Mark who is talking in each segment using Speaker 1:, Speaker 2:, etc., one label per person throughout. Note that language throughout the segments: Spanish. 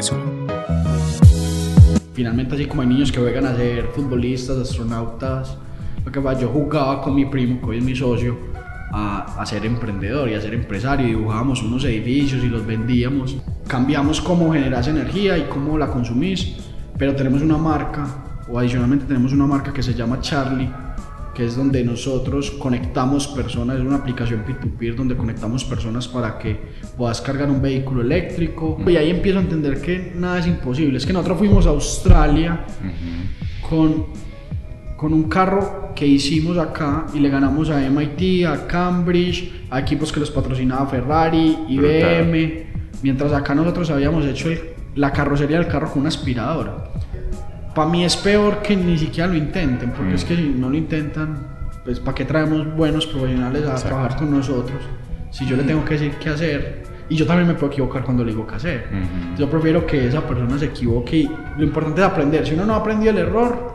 Speaker 1: riesgo.
Speaker 2: Finalmente, así como hay niños que juegan a ser futbolistas, astronautas, lo que pasa, yo jugaba con mi primo, que hoy es mi socio, a ser emprendedor y a ser empresario. Dibujábamos unos edificios y los vendíamos. Cambiamos cómo generas energía y cómo la consumís, pero tenemos una marca, o adicionalmente tenemos una marca que se llama Charlie, que es donde nosotros conectamos personas. Es una aplicación peer-to-peer donde conectamos personas para que puedas cargar un vehículo eléctrico. Y ahí empiezo a entender que nada es imposible. Es que nosotros fuimos a Australia con un carro que hicimos acá y le ganamos a MIT, a Cambridge, a equipos que los patrocinaba Ferrari, IBM, mientras acá nosotros habíamos hecho la carrocería del carro con una aspiradora. Para mí es peor que ni siquiera lo intenten, porque es que si no lo intentan, pues ¿para qué traemos buenos profesionales a trabajar con nosotros? Si yo le tengo que decir qué hacer, y yo también me puedo equivocar cuando le digo qué hacer. Yo prefiero que esa persona se equivoque, y lo importante es aprender. Si uno no ha aprendido el error,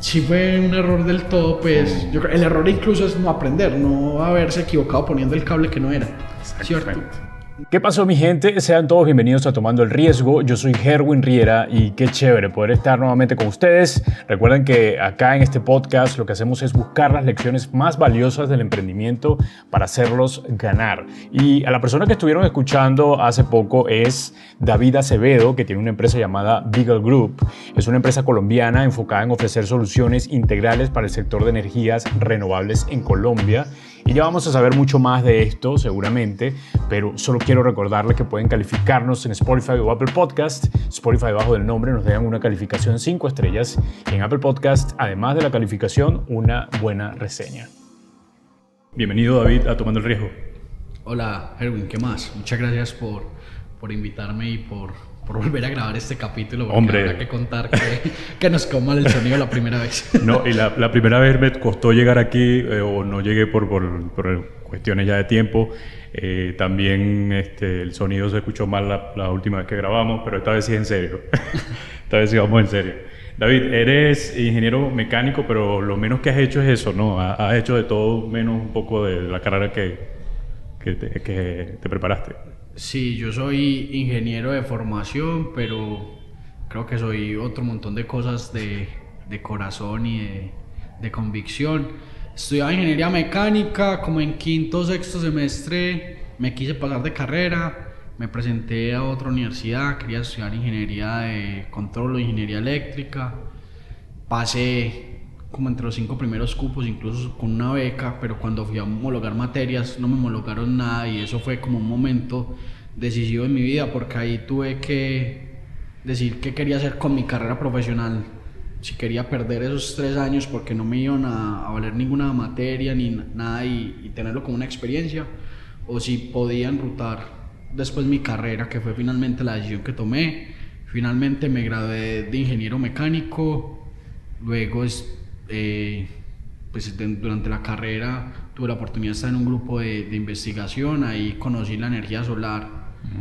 Speaker 2: si fue un error del todo, pues el error incluso es no aprender, no haberse equivocado poniendo el cable que no era, ¿cierto?
Speaker 1: ¿Qué pasó, mi gente? Sean todos bienvenidos a Tomando el Riesgo. Yo soy Herwin Riera y qué chévere poder estar nuevamente con ustedes. Recuerden que acá en este podcast lo que hacemos es buscar las lecciones más valiosas del emprendimiento para hacerlos ganar. Y a la persona que estuvieron escuchando hace poco es David Acevedo, que tiene una empresa llamada Beagle Group. Es una empresa colombiana enfocada en ofrecer soluciones integrales para el sector de energías renovables en Colombia. Y ya vamos a saber mucho más de esto seguramente, pero solo quiero recordarles que pueden calificarnos en Spotify o Apple Podcast. Spotify, debajo del nombre, nos dejan una calificación 5 estrellas. Y en Apple Podcast, además de la calificación, una buena reseña. Bienvenido, David, a Tomando el Riesgo.
Speaker 2: Hola, Herwin, ¿qué más? Muchas gracias por invitarme y por volver a grabar este capítulo.
Speaker 1: Hombre,
Speaker 2: habrá que contar que nos coma el sonido la primera vez.
Speaker 1: No, y la primera vez me costó llegar aquí, o no llegué por cuestiones ya de tiempo. También el sonido se escuchó mal la última vez que grabamos, pero esta vez sí es en serio. Esta vez sí vamos en serio. David, eres ingeniero mecánico, pero lo menos que has hecho es eso, ¿no? Has hecho de todo menos un poco de la carrera que te preparaste.
Speaker 2: Sí, yo soy ingeniero de formación, pero creo que soy otro montón de cosas de corazón y de convicción. Estudiaba ingeniería mecánica, como en quinto o sexto semestre me quise pasar de carrera, me presenté a otra universidad, quería estudiar ingeniería de control o ingeniería eléctrica. Pasé como entre los 5 primeros cupos, incluso con una beca, pero cuando fui a homologar materias no me homologaron nada, y eso fue como un momento decisivo en mi vida, porque ahí tuve que decir qué quería hacer con mi carrera profesional. Si quería perder esos 3 años porque no me iban a valer ninguna materia ni nada, y tenerlo como una experiencia, o si podía enrutar después mi carrera, que fue finalmente la decisión que tomé. Finalmente me gradué de ingeniero mecánico. Luego durante la carrera tuve la oportunidad de estar en un grupo de investigación. Ahí conocí la energía solar,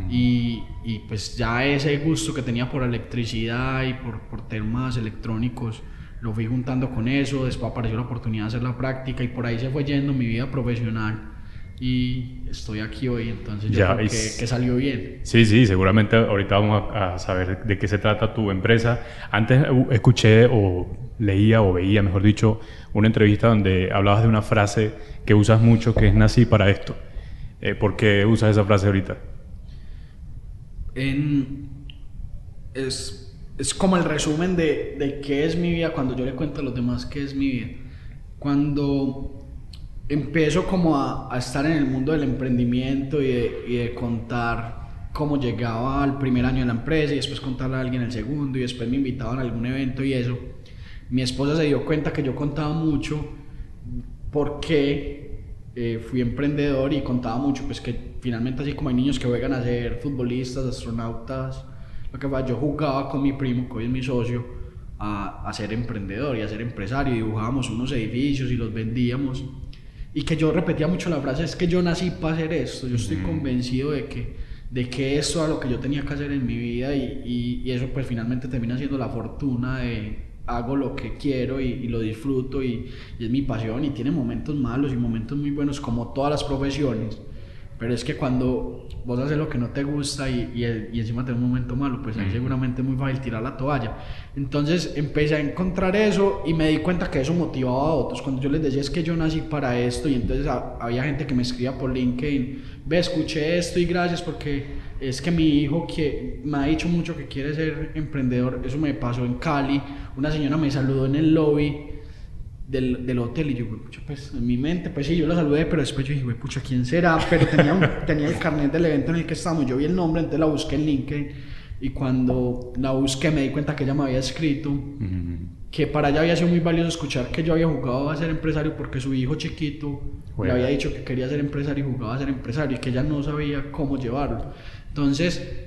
Speaker 2: y pues ya ese gusto que tenía por electricidad y por temas electrónicos lo fui juntando con eso. Después apareció la oportunidad de hacer la práctica, y por ahí se fue yendo mi vida profesional, y estoy aquí hoy. Entonces yo creo que salió bien.
Speaker 1: Sí, seguramente ahorita vamos a saber de qué se trata tu empresa. Antes escuché o leía o veía, mejor dicho, una entrevista donde hablabas de una frase que usas mucho, que es nací para esto. ¿Por qué usas esa frase ahorita?
Speaker 2: Es como el resumen de qué es mi vida cuando yo le cuento a los demás qué es mi vida. Cuando empiezo como a estar en el mundo del emprendimiento y de contar cómo llegaba al primer año de la empresa, y después contarle a alguien el segundo, y después me invitaban a algún evento y eso, mi esposa se dio cuenta que yo contaba mucho porque fui emprendedor, y contaba mucho pues que finalmente, así como hay niños que juegan a ser futbolistas, astronautas, lo que pasa, yo jugaba con mi primo, que hoy es mi socio, a ser emprendedor y a ser empresario. Dibujábamos unos edificios y los vendíamos. Y que yo repetía mucho la frase, es que yo nací para hacer esto. Yo estoy convencido de que eso era lo que yo tenía que hacer en mi vida, y eso pues finalmente termina siendo la fortuna de hago lo que quiero y lo disfruto, y es mi pasión, y tiene momentos malos y momentos muy buenos, como todas las profesiones, Pero es que cuando vos haces lo que no te gusta y encima tenés un momento malo, pues ahí seguramente es muy fácil tirar la toalla. Entonces empecé a encontrar eso y me di cuenta que eso motivaba a otros. Cuando yo les decía es que yo nací para esto, y entonces había gente que me escribía por LinkedIn, ve, escuché esto y gracias porque es que mi hijo que me ha dicho mucho que quiere ser emprendedor. Eso me pasó en Cali, una señora me saludó en el lobby del hotel y yo, pucha, pues en mi mente, pues sí, yo la saludé, pero después yo dije, pucha, ¿quién será? Pero tenía el carnet del evento en el que estábamos, yo vi el nombre, entonces la busqué en LinkedIn y cuando la busqué me di cuenta que ella me había escrito que para ella había sido muy valioso escuchar que yo había jugado a ser empresario porque su hijo chiquito le había dicho que quería ser empresario y jugaba a ser empresario y que ella no sabía cómo llevarlo. Entonces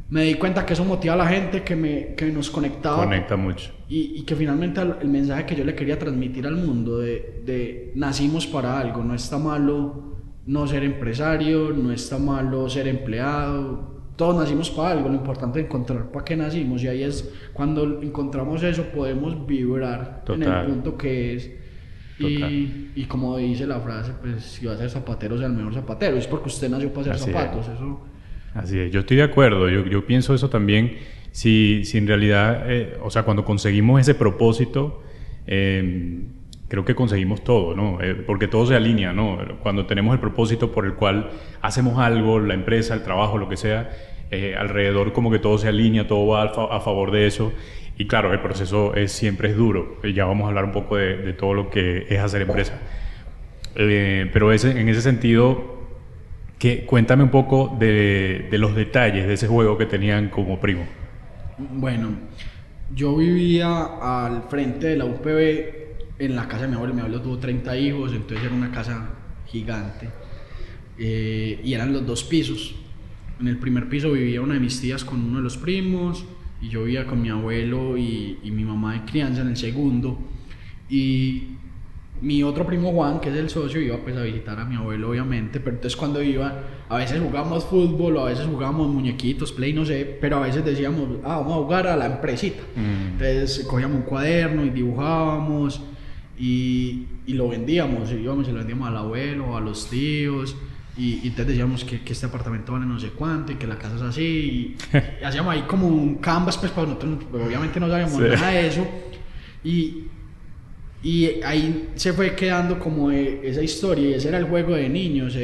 Speaker 2: me di cuenta que eso motiva a la gente, que nos conectaba.
Speaker 1: Conecta mucho.
Speaker 2: Y que finalmente el mensaje que yo le quería transmitir al mundo de nacimos para algo, no está malo no ser empresario, no está malo ser empleado, todos nacimos para algo, lo importante es encontrar para qué nacimos y ahí es cuando encontramos eso podemos vibrar. Total. En el punto que es. Y como dice la frase, pues si va a ser zapatero sea el mejor zapatero, es porque usted nació para hacer zapatos, eso.
Speaker 1: Así es, yo estoy de acuerdo, yo pienso eso también, si en realidad, o sea, cuando conseguimos ese propósito, creo que conseguimos todo, ¿no? Porque todo se alinea, ¿no? Cuando tenemos el propósito por el cual hacemos algo, la empresa, el trabajo, lo que sea, alrededor como que todo se alinea, todo va a favor de eso. Y claro, el proceso siempre es duro, ya vamos a hablar un poco de todo lo que es hacer empresa. Pero en ese sentido... Cuéntame un poco de los detalles de ese juego que tenían como primo.
Speaker 2: Bueno, yo vivía al frente de la UPB en la casa de mi abuelo. Mi abuelo tuvo 30 hijos, entonces era una casa gigante. Y eran los 2 pisos. En el primer piso vivía una de mis tías con uno de los primos, y yo vivía con mi abuelo y mi mamá de crianza en el segundo. Y mi otro primo Juan, que es el socio, iba pues a visitar a mi abuelo obviamente, pero entonces cuando iba, a veces jugábamos fútbol, a veces jugábamos muñequitos, play, no sé, pero a veces decíamos, vamos a jugar a la empresita. Entonces cogíamos un cuaderno y dibujábamos y lo vendíamos, íbamos y lo vendíamos al abuelo, a los tíos, y entonces decíamos que este apartamento vale no sé cuánto y que la casa es así, y hacíamos ahí como un canvas, pues para nosotros, pues, obviamente no sabíamos nada de eso, y ahí se fue quedando como esa historia, y ese era el juego de niños,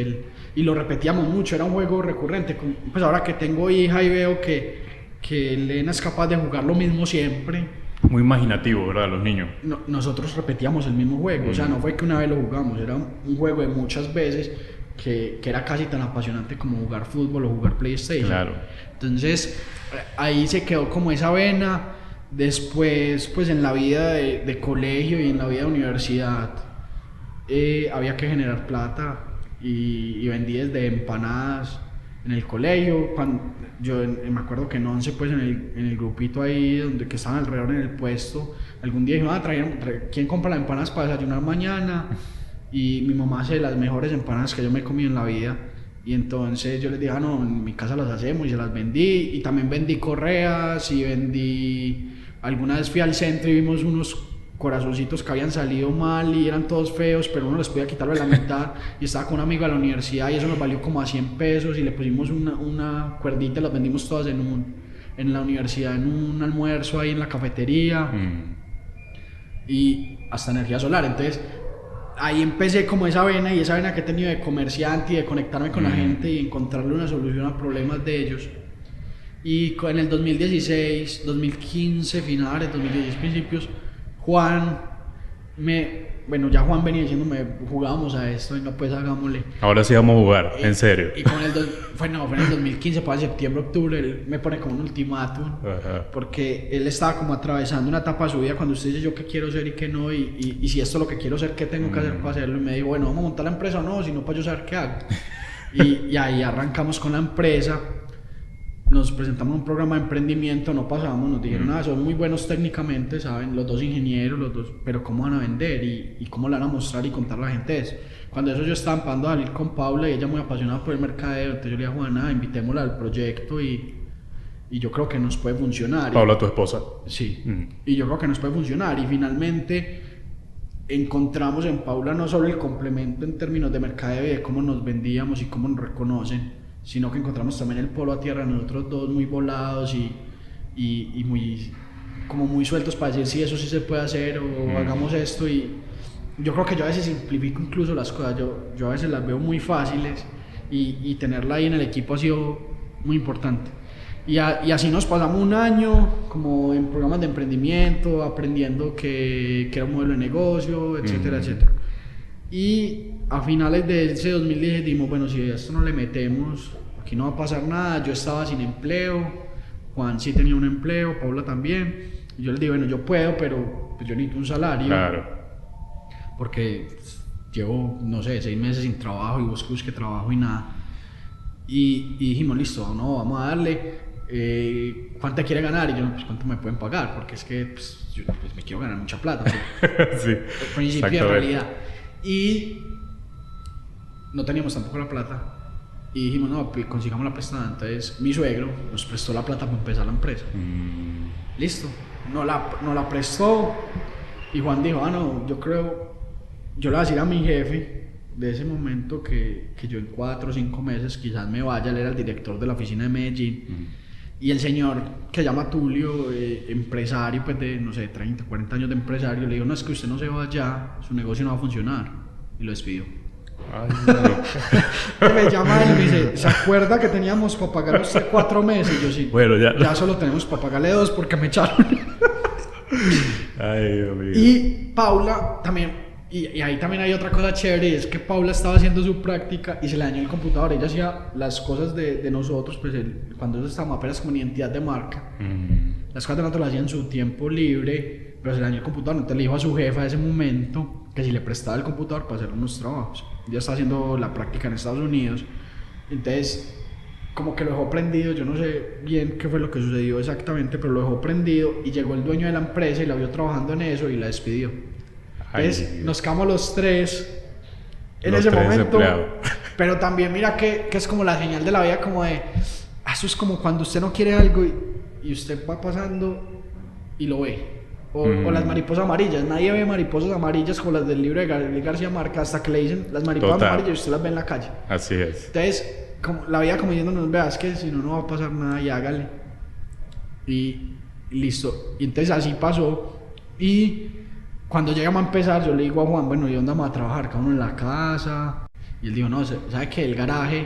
Speaker 2: y lo repetíamos mucho, era un juego recurrente. Pues ahora que tengo hija y veo que Elena es capaz de jugar lo mismo siempre.
Speaker 1: Muy imaginativo, ¿verdad? Los niños.
Speaker 2: Nosotros repetíamos el mismo juego, o sea, no fue que una vez lo jugamos, era un juego de muchas veces que era casi tan apasionante como jugar fútbol o jugar PlayStation.
Speaker 1: Claro.
Speaker 2: Entonces, ahí se quedó como esa vena. Después, pues en la vida de colegio y en la vida de universidad, había que generar plata y vendí desde empanadas en el colegio. Yo me acuerdo que en 11, pues en el grupito ahí que estaban alrededor en el puesto, algún día dijo, ¿quién compra las empanadas para desayunar mañana? Y mi mamá hace las mejores empanadas que yo me he comido en la vida. Y entonces yo les dije, no, en mi casa las hacemos, y se las vendí. Y también vendí correas y vendí... Alguna vez fui al centro y vimos unos corazoncitos que habían salido mal y eran todos feos, pero uno les podía quitarlo de la mitad. Y estaba con un amigo de la universidad y eso nos valió como a 100 pesos y le pusimos una cuerdita y las vendimos todas en la universidad, en un almuerzo ahí en la cafetería. Y hasta energía solar. Entonces ahí empecé como esa vena, y esa vena que he tenido de comerciante y de conectarme con la gente y encontrarle una solución a problemas de ellos. Y en el 2016, 2015 finales, 2016 principios, Juan ya Juan venía diciéndome, jugábamos a esto, venga pues hagámosle.
Speaker 1: Ahora sí vamos a jugar, en serio.
Speaker 2: Y fue en el 2015, para septiembre, octubre, él me pone como un ultimátum, porque él estaba como atravesando una etapa de su vida cuando usted dice yo qué quiero ser y qué no, y si esto es lo que quiero ser, qué tengo que hacer para hacerlo, y me dijo, bueno, vamos a montar la empresa o no, si no para yo saber qué hago. y ahí arrancamos con la empresa. Nos presentamos un programa de emprendimiento, no pasamos, nos dijeron, son muy buenos técnicamente, saben, los 2 ingenieros, pero ¿cómo van a vender? ¿Y cómo le van a mostrar y contar a la gente eso? Cuando eso yo estaba empezando a salir con Paula y ella muy apasionada por el mercadeo, entonces yo le dije a Juana, invitémosla al proyecto y yo creo que nos puede funcionar.
Speaker 1: Paula, tu esposa.
Speaker 2: Sí, y yo creo que nos puede funcionar, y finalmente encontramos en Paula no solo el complemento en términos de mercadeo y de cómo nos vendíamos y cómo nos reconocen, sino que encontramos también el polo a tierra, nosotros dos muy volados y muy, como muy sueltos para decir si eso sí se puede hacer o hagamos esto. Y yo creo que yo a veces simplifico incluso las cosas, yo a veces las veo muy fáciles y tenerla ahí en el equipo ha sido muy importante. Y así nos pasamos un año como en programas de emprendimiento, aprendiendo que era un modelo de negocio, etcétera, etcétera. Y a finales de ese 2010 dijimos, bueno, si a esto no le metemos, aquí no va a pasar nada. Yo estaba sin empleo, Juan sí tenía un empleo, Paula también. Y yo les digo, bueno, yo puedo, pero pues yo necesito un salario.
Speaker 1: Claro.
Speaker 2: Porque llevo, no sé, 6 meses sin trabajo y busco trabajo y nada. Y dijimos, listo, no, vamos a darle. ¿Cuánto quiere ganar? Y yo, pues, ¿cuánto me pueden pagar? Porque es que pues, yo pues, me quiero ganar mucha plata.
Speaker 1: Sí,
Speaker 2: el principio de realidad. Y no teníamos tampoco la plata. Y dijimos, no, pues, consigamos la prestada. Entonces mi suegro nos prestó la plata para empezar la empresa. Listo. Nos la prestó. Y Juan dijo, no, yo le voy a decir a mi jefe de ese momento que yo en 4 o 5 meses quizás me vaya. Él era el director de la oficina de Medellín. Y el señor que llama Tulio, empresario pues de, no sé, 30, 40 años de empresario, le dijo, no, es que usted no se vaya, su negocio no va a funcionar. Y lo despidió. Me llama y me dice, ¿se acuerda que teníamos para pagar usted 4 meses? Y yo sí,
Speaker 1: bueno, ya
Speaker 2: solo tenemos para pagarle 2 porque me echaron.
Speaker 1: Ay, Dios mío.
Speaker 2: Y Paula también, y ahí también hay otra cosa chévere, y es que Paula estaba haciendo su práctica y se le dañó el computador. Ella hacía las cosas de nosotros, pues cuando eso estaba apenas como identidad de marca. Las cosas de nosotros las hacía en su tiempo libre, pero se le dañó el computador. Entonces le dijo a su jefa de ese momento que si le prestaba el computador para hacer unos trabajos. Ella está haciendo la práctica en Estados Unidos. Entonces, como que lo dejó prendido. Yo no sé bien qué fue lo que sucedió exactamente, pero lo dejó prendido y llegó el dueño de la empresa y la vio trabajando en eso y la despidió. Entonces nos quedamos los 3 en ese momento. Pero también mira que es como la señal de la vida, como de eso es como cuando usted no quiere algo y usted va pasando y lo ve. O las mariposas amarillas. Nadie ve mariposas amarillas como las del libro de Gabriel García Márquez hasta que le dicen las mariposas amarillas y usted las ve en la calle.
Speaker 1: Así es.
Speaker 2: Entonces como la vida como diciéndonos, veas que si no va a pasar nada y hágale. Y listo. Y entonces así pasó. Y cuando llegamos a empezar, yo le digo a Juan, bueno, ¿y dónde vamos a trabajar? Cada uno en la casa. Y él dijo, no, ¿sabe qué? El garaje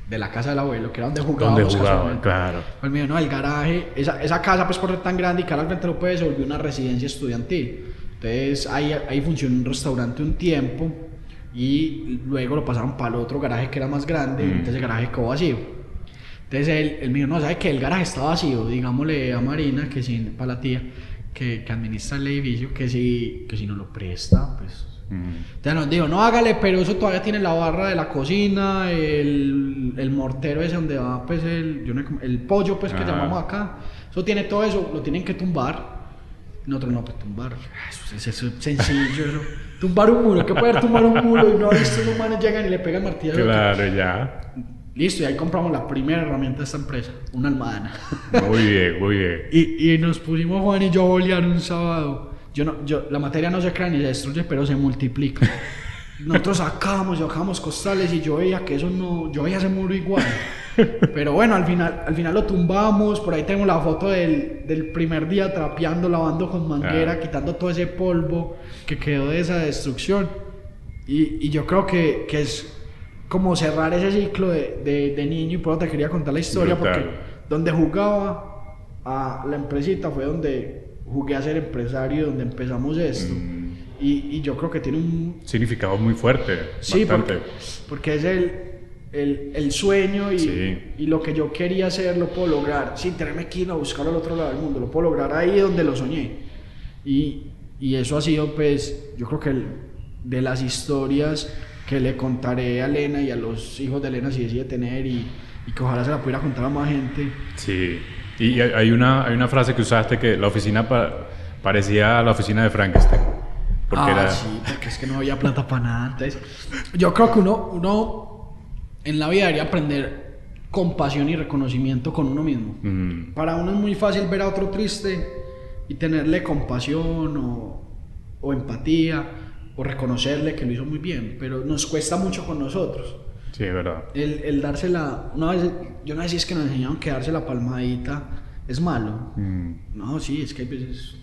Speaker 2: de la casa del abuelo, que era donde jugábamos.
Speaker 1: Claro.
Speaker 2: Pues me dijo, no, el garaje, esa casa pues por ser tan grande y que ahora al frente lo puede, se volvió una residencia estudiantil. Entonces ahí funcionó un restaurante un tiempo y luego lo pasaron para el otro garaje que era más grande, entonces el garaje quedó vacío. Entonces él me dijo, no, ¿sabe qué? El garaje está vacío, digámosle a Marina, que sí, para la tía, que administra el edificio, que si no lo presta, pues. Entonces nos dijo, no, hágale, pero eso todavía tiene la barra de la cocina, el mortero ese donde va pues el pollo pues que llamamos acá, eso tiene todo eso, lo tienen que tumbar. Nosotros no, pues tumbar, eso es sencillo, eso. Tumbar un muro, ¿qué puede tumbar un muro? Y no ha visto unos manes llegan y le pegan martillo.
Speaker 1: Claro, ya.
Speaker 2: Listo, y ahí compramos la primera herramienta de esta empresa, una almadana.
Speaker 1: Muy bien, muy bien.
Speaker 2: Y nos pusimos Juan y yo a bolear un sábado. La materia no se crea ni se destruye, pero se multiplica. Nosotros sacábamos costales y yo veía que eso no, yo veía ese muro igual. Pero bueno, al final lo tumbamos. Por ahí tengo la foto del primer día trapeando, lavando con manguera, quitando todo ese polvo que quedó de esa destrucción. Y yo creo que es como cerrar ese ciclo de niño. Y por eso te quería contar la historia, porque donde jugaba a la empresita fue donde jugué a ser empresario, donde empezamos esto. Y yo creo que tiene un
Speaker 1: significado muy fuerte.
Speaker 2: Sí, porque es el sueño y lo que yo quería hacer lo puedo lograr sin tenerme que ir a buscarlo al otro lado del mundo. Lo puedo lograr ahí donde lo soñé. Y eso ha sido, pues, yo creo que de las historias que le contaré a Elena y a los hijos de Elena si decide tener y que ojalá se la pudiera contar a más gente.
Speaker 1: Sí. Y hay una frase que usaste que la oficina parecía a la oficina de Frankenstein.
Speaker 2: Sí, porque es que no había plata para nada. Entonces, yo creo que uno en la vida debería aprender compasión y reconocimiento con uno mismo. Para uno es muy fácil ver a otro triste y tenerle compasión o empatía, o reconocerle que lo hizo muy bien, pero nos cuesta mucho con nosotros.
Speaker 1: Sí, es verdad.
Speaker 2: El dársela, yo no sé si es que nos enseñaron que darse la palmadita es malo. No, sí, es que hay veces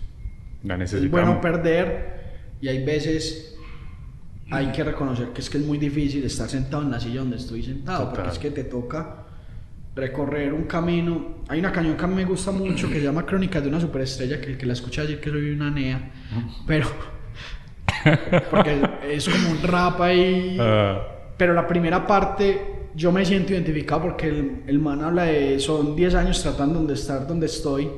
Speaker 1: La
Speaker 2: es
Speaker 1: necesitamos.
Speaker 2: bueno perder y hay veces hay que reconocer que es muy difícil estar sentado en la silla donde estoy sentado.
Speaker 1: Total.
Speaker 2: Porque es que te toca recorrer un camino. Hay una canción que a mí me gusta mucho que se llama Crónicas de una superestrella, que la escuché ayer, que soy una nea, pero porque es como un rap ahí. Pero la primera parte yo me siento identificado porque el man habla de son 10 años tratando de estar donde estoy.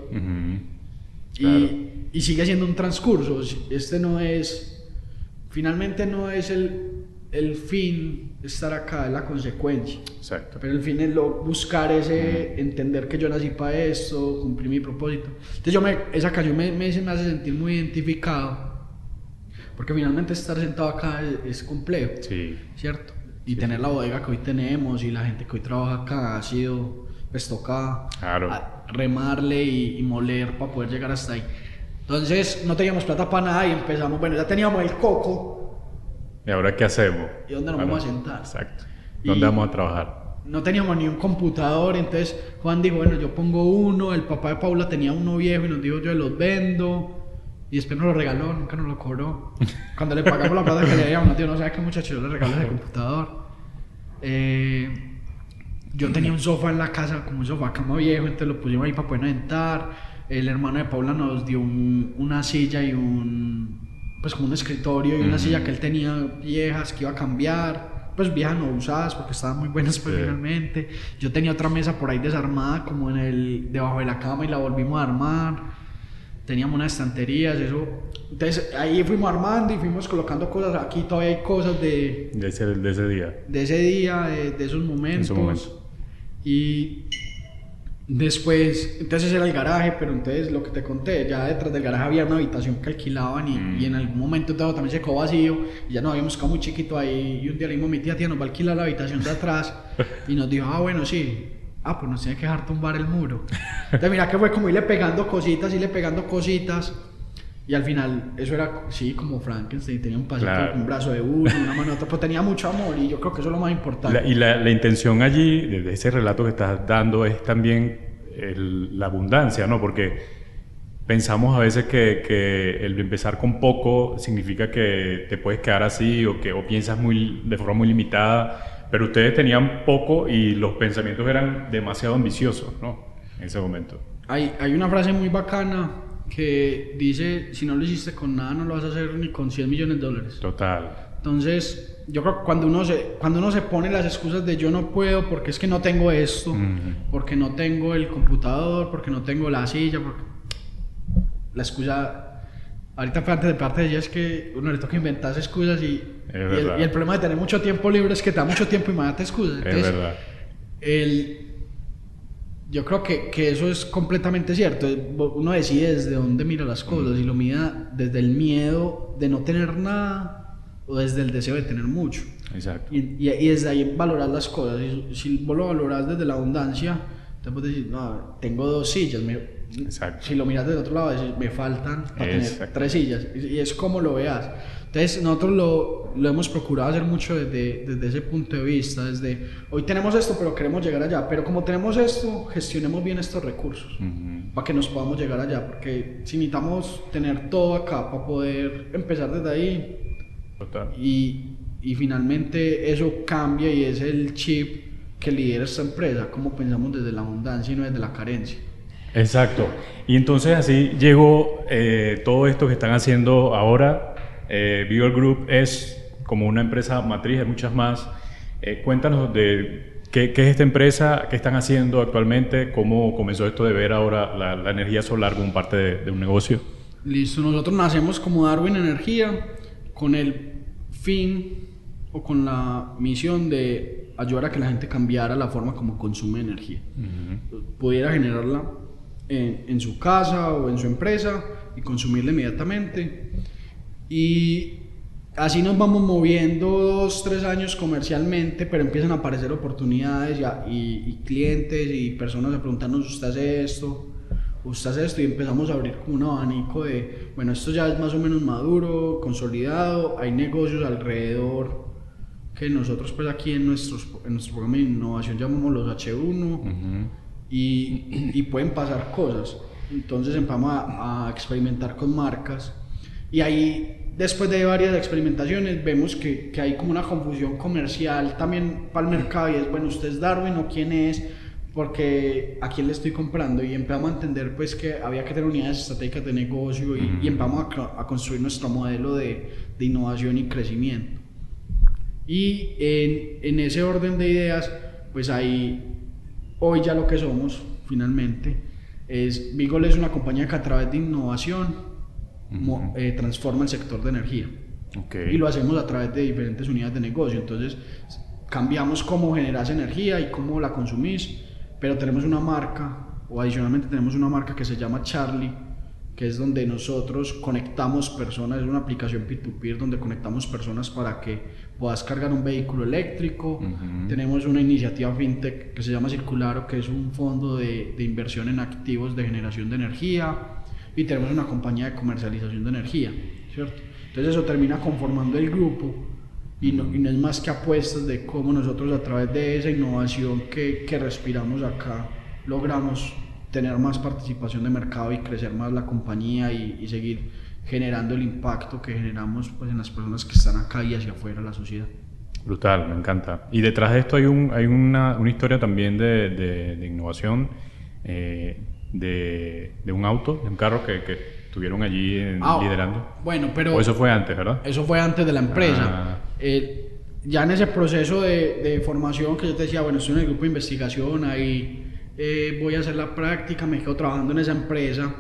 Speaker 1: Claro.
Speaker 2: Y sigue siendo un transcurso. Este no es, finalmente no es el fin estar acá, es la consecuencia.
Speaker 1: Exacto.
Speaker 2: Pero el fin es buscar ese, entender que yo nací para esto, cumplir mi propósito. Entonces esa canción me hace sentir muy identificado, porque finalmente estar sentado acá es complejo,
Speaker 1: Sí.
Speaker 2: ¿cierto? Y tener la bodega que hoy tenemos y la gente que hoy trabaja acá ha sido, pues toca
Speaker 1: Claro.
Speaker 2: remarle y moler para poder llegar hasta ahí. Entonces no teníamos plata para nada y empezamos, bueno, ya teníamos el coco.
Speaker 1: ¿Y ahora qué hacemos?
Speaker 2: ¿Y dónde nos
Speaker 1: Bueno,
Speaker 2: vamos a sentar?
Speaker 1: Exacto. ¿Dónde vamos a trabajar?
Speaker 2: No teníamos ni un computador, entonces Juan dijo, bueno, yo pongo uno, el papá de Paula tenía uno viejo y nos dijo, yo los vendo, y después nos lo regaló, nunca nos lo cobró. Cuando le pagamos la plata que le debíamos, nos dijo, no sabes qué muchacho, yo le regalo ese computador. Yo tenía un sofá en la casa, como un sofá cama viejo, entonces lo pusimos ahí para podernos sentar. El hermano de Paula nos dio una silla y pues como un escritorio y una silla que él tenía viejas que iba a cambiar, pues viejas no usadas porque estaban muy buenas pues finalmente. Yo tenía otra mesa por ahí desarmada como debajo de la cama y la volvimos a armar. Teníamos unas estanterías, eso. Entonces ahí fuimos armando y fuimos colocando cosas. Aquí todavía hay cosas de
Speaker 1: ese día.
Speaker 2: De ese día, de esos momentos. Y después, entonces era el garaje, pero entonces lo que te conté, ya detrás del garaje había una habitación que alquilaban y en algún momento todo también se quedó vacío y ya nos habíamos quedado muy chiquito ahí y un día le dijimos a mi tía, nos va a alquilar la habitación de atrás y nos dijo, bueno, sí, pues nos tiene que dejar tumbar el muro. Entonces mira que fue como irle pegando cositas y al final eso era, sí, como Frankenstein, tenía un pasito, un brazo de uno, una mano de otro, pero tenía mucho amor y yo creo que eso es lo más importante.
Speaker 1: La intención allí, de ese relato que estás dando, es también la abundancia, ¿no? Porque pensamos a veces que el empezar con poco significa que te puedes quedar así o piensas de forma muy limitada, pero ustedes tenían poco y los pensamientos eran demasiado ambiciosos, ¿no? En ese momento.
Speaker 2: Hay una frase muy bacana que dice, si no lo hiciste con nada, no lo vas a hacer ni con $100 millones.
Speaker 1: Total.
Speaker 2: Entonces, yo creo que cuando uno se pone las excusas de yo no puedo porque es que no tengo esto, porque no tengo el computador, porque no tengo la silla, porque la excusa, ahorita antes de parte de ella es que uno le toca inventarse excusas y el problema de tener mucho tiempo libre es que te da mucho tiempo y mandate excusas. Entonces,
Speaker 1: es verdad.
Speaker 2: Yo creo que eso es completamente cierto. Uno decide desde dónde mira las cosas y lo mira desde el miedo de no tener nada o desde el deseo de tener mucho.
Speaker 1: Exacto.
Speaker 2: Y desde ahí valorar las cosas. Si vos lo valoras desde la abundancia, te puedes decir, no, tengo 2 sillas.
Speaker 1: Exacto.
Speaker 2: Si lo miras desde otro lado, decís, me faltan para tener 3 sillas. Y es como lo veas. Entonces nosotros lo hemos procurado hacer mucho desde ese punto de vista, desde hoy tenemos esto pero queremos llegar allá, pero como tenemos esto, gestionemos bien estos recursos para que nos podamos llegar allá, porque si necesitamos tener todo acá para poder empezar desde ahí.
Speaker 1: Total.
Speaker 2: Y finalmente eso cambia y es el chip que lidera esta empresa, como pensamos desde la abundancia y no desde la carencia.
Speaker 1: Exacto. Y entonces así llegó todo esto que están haciendo ahora. Vigor Group es como una empresa matriz, hay muchas más. Cuéntanos de qué es esta empresa, qué están haciendo actualmente, cómo comenzó esto de ver ahora la energía solar como parte de un negocio.
Speaker 2: Listo, nosotros nacemos como Darwin Energía con el fin o con la misión de ayudar a que la gente cambiara la forma como consume energía. Pudiera generarla en su casa o en su empresa y consumirla inmediatamente. Y así nos vamos moviendo 2-3 años comercialmente, pero empiezan a aparecer oportunidades y clientes y personas a preguntarnos, ¿usted hace esto? usted hace esto y empezamos a abrir como un abanico de, bueno, esto ya es más o menos maduro, consolidado, hay negocios alrededor que nosotros pues aquí en nuestro programa de innovación llamamos los H1 y pueden pasar cosas. Entonces empezamos a experimentar con marcas y ahí después de varias experimentaciones vemos que hay como una confusión comercial también para el mercado y es, bueno, ¿usted es Darwin o quién es? Porque a quién le estoy comprando y empezamos a entender pues que había que tener unidades estratégicas de negocio y empezamos a construir nuestro modelo de innovación y crecimiento. Y en ese orden de ideas, pues ahí, hoy ya lo que somos finalmente, es Vigol es una compañía que a través de innovación transforma el sector de energía. Y lo hacemos a través de diferentes unidades de negocio, entonces cambiamos cómo generas energía y cómo la consumís, pero tenemos una marca, o adicionalmente tenemos una marca que se llama Charlie, que es donde nosotros conectamos personas, es una aplicación peer-to-peer donde conectamos personas para que puedas cargar un vehículo eléctrico. Tenemos una iniciativa fintech que se llama Circularo, que es un fondo de inversión en activos de generación de energía, y tenemos una compañía de comercialización de energía, ¿cierto? Entonces eso termina conformando el grupo y no es más que apuestas de cómo nosotros a través de esa innovación que respiramos acá logramos tener más participación de mercado y crecer más la compañía y seguir generando el impacto que generamos pues, en las personas que están acá y hacia afuera de la sociedad.
Speaker 1: Brutal, me encanta. Y detrás de esto hay una historia también de innovación, de un auto, de un carro que estuvieron allí liderando.
Speaker 2: Bueno, pero...
Speaker 1: O eso fue antes, ¿verdad?
Speaker 2: Eso fue antes de la empresa. Ya en ese proceso de formación que yo te decía, bueno, estoy en el grupo de investigación, ahí voy a hacer la práctica, me quedo trabajando en esa empresa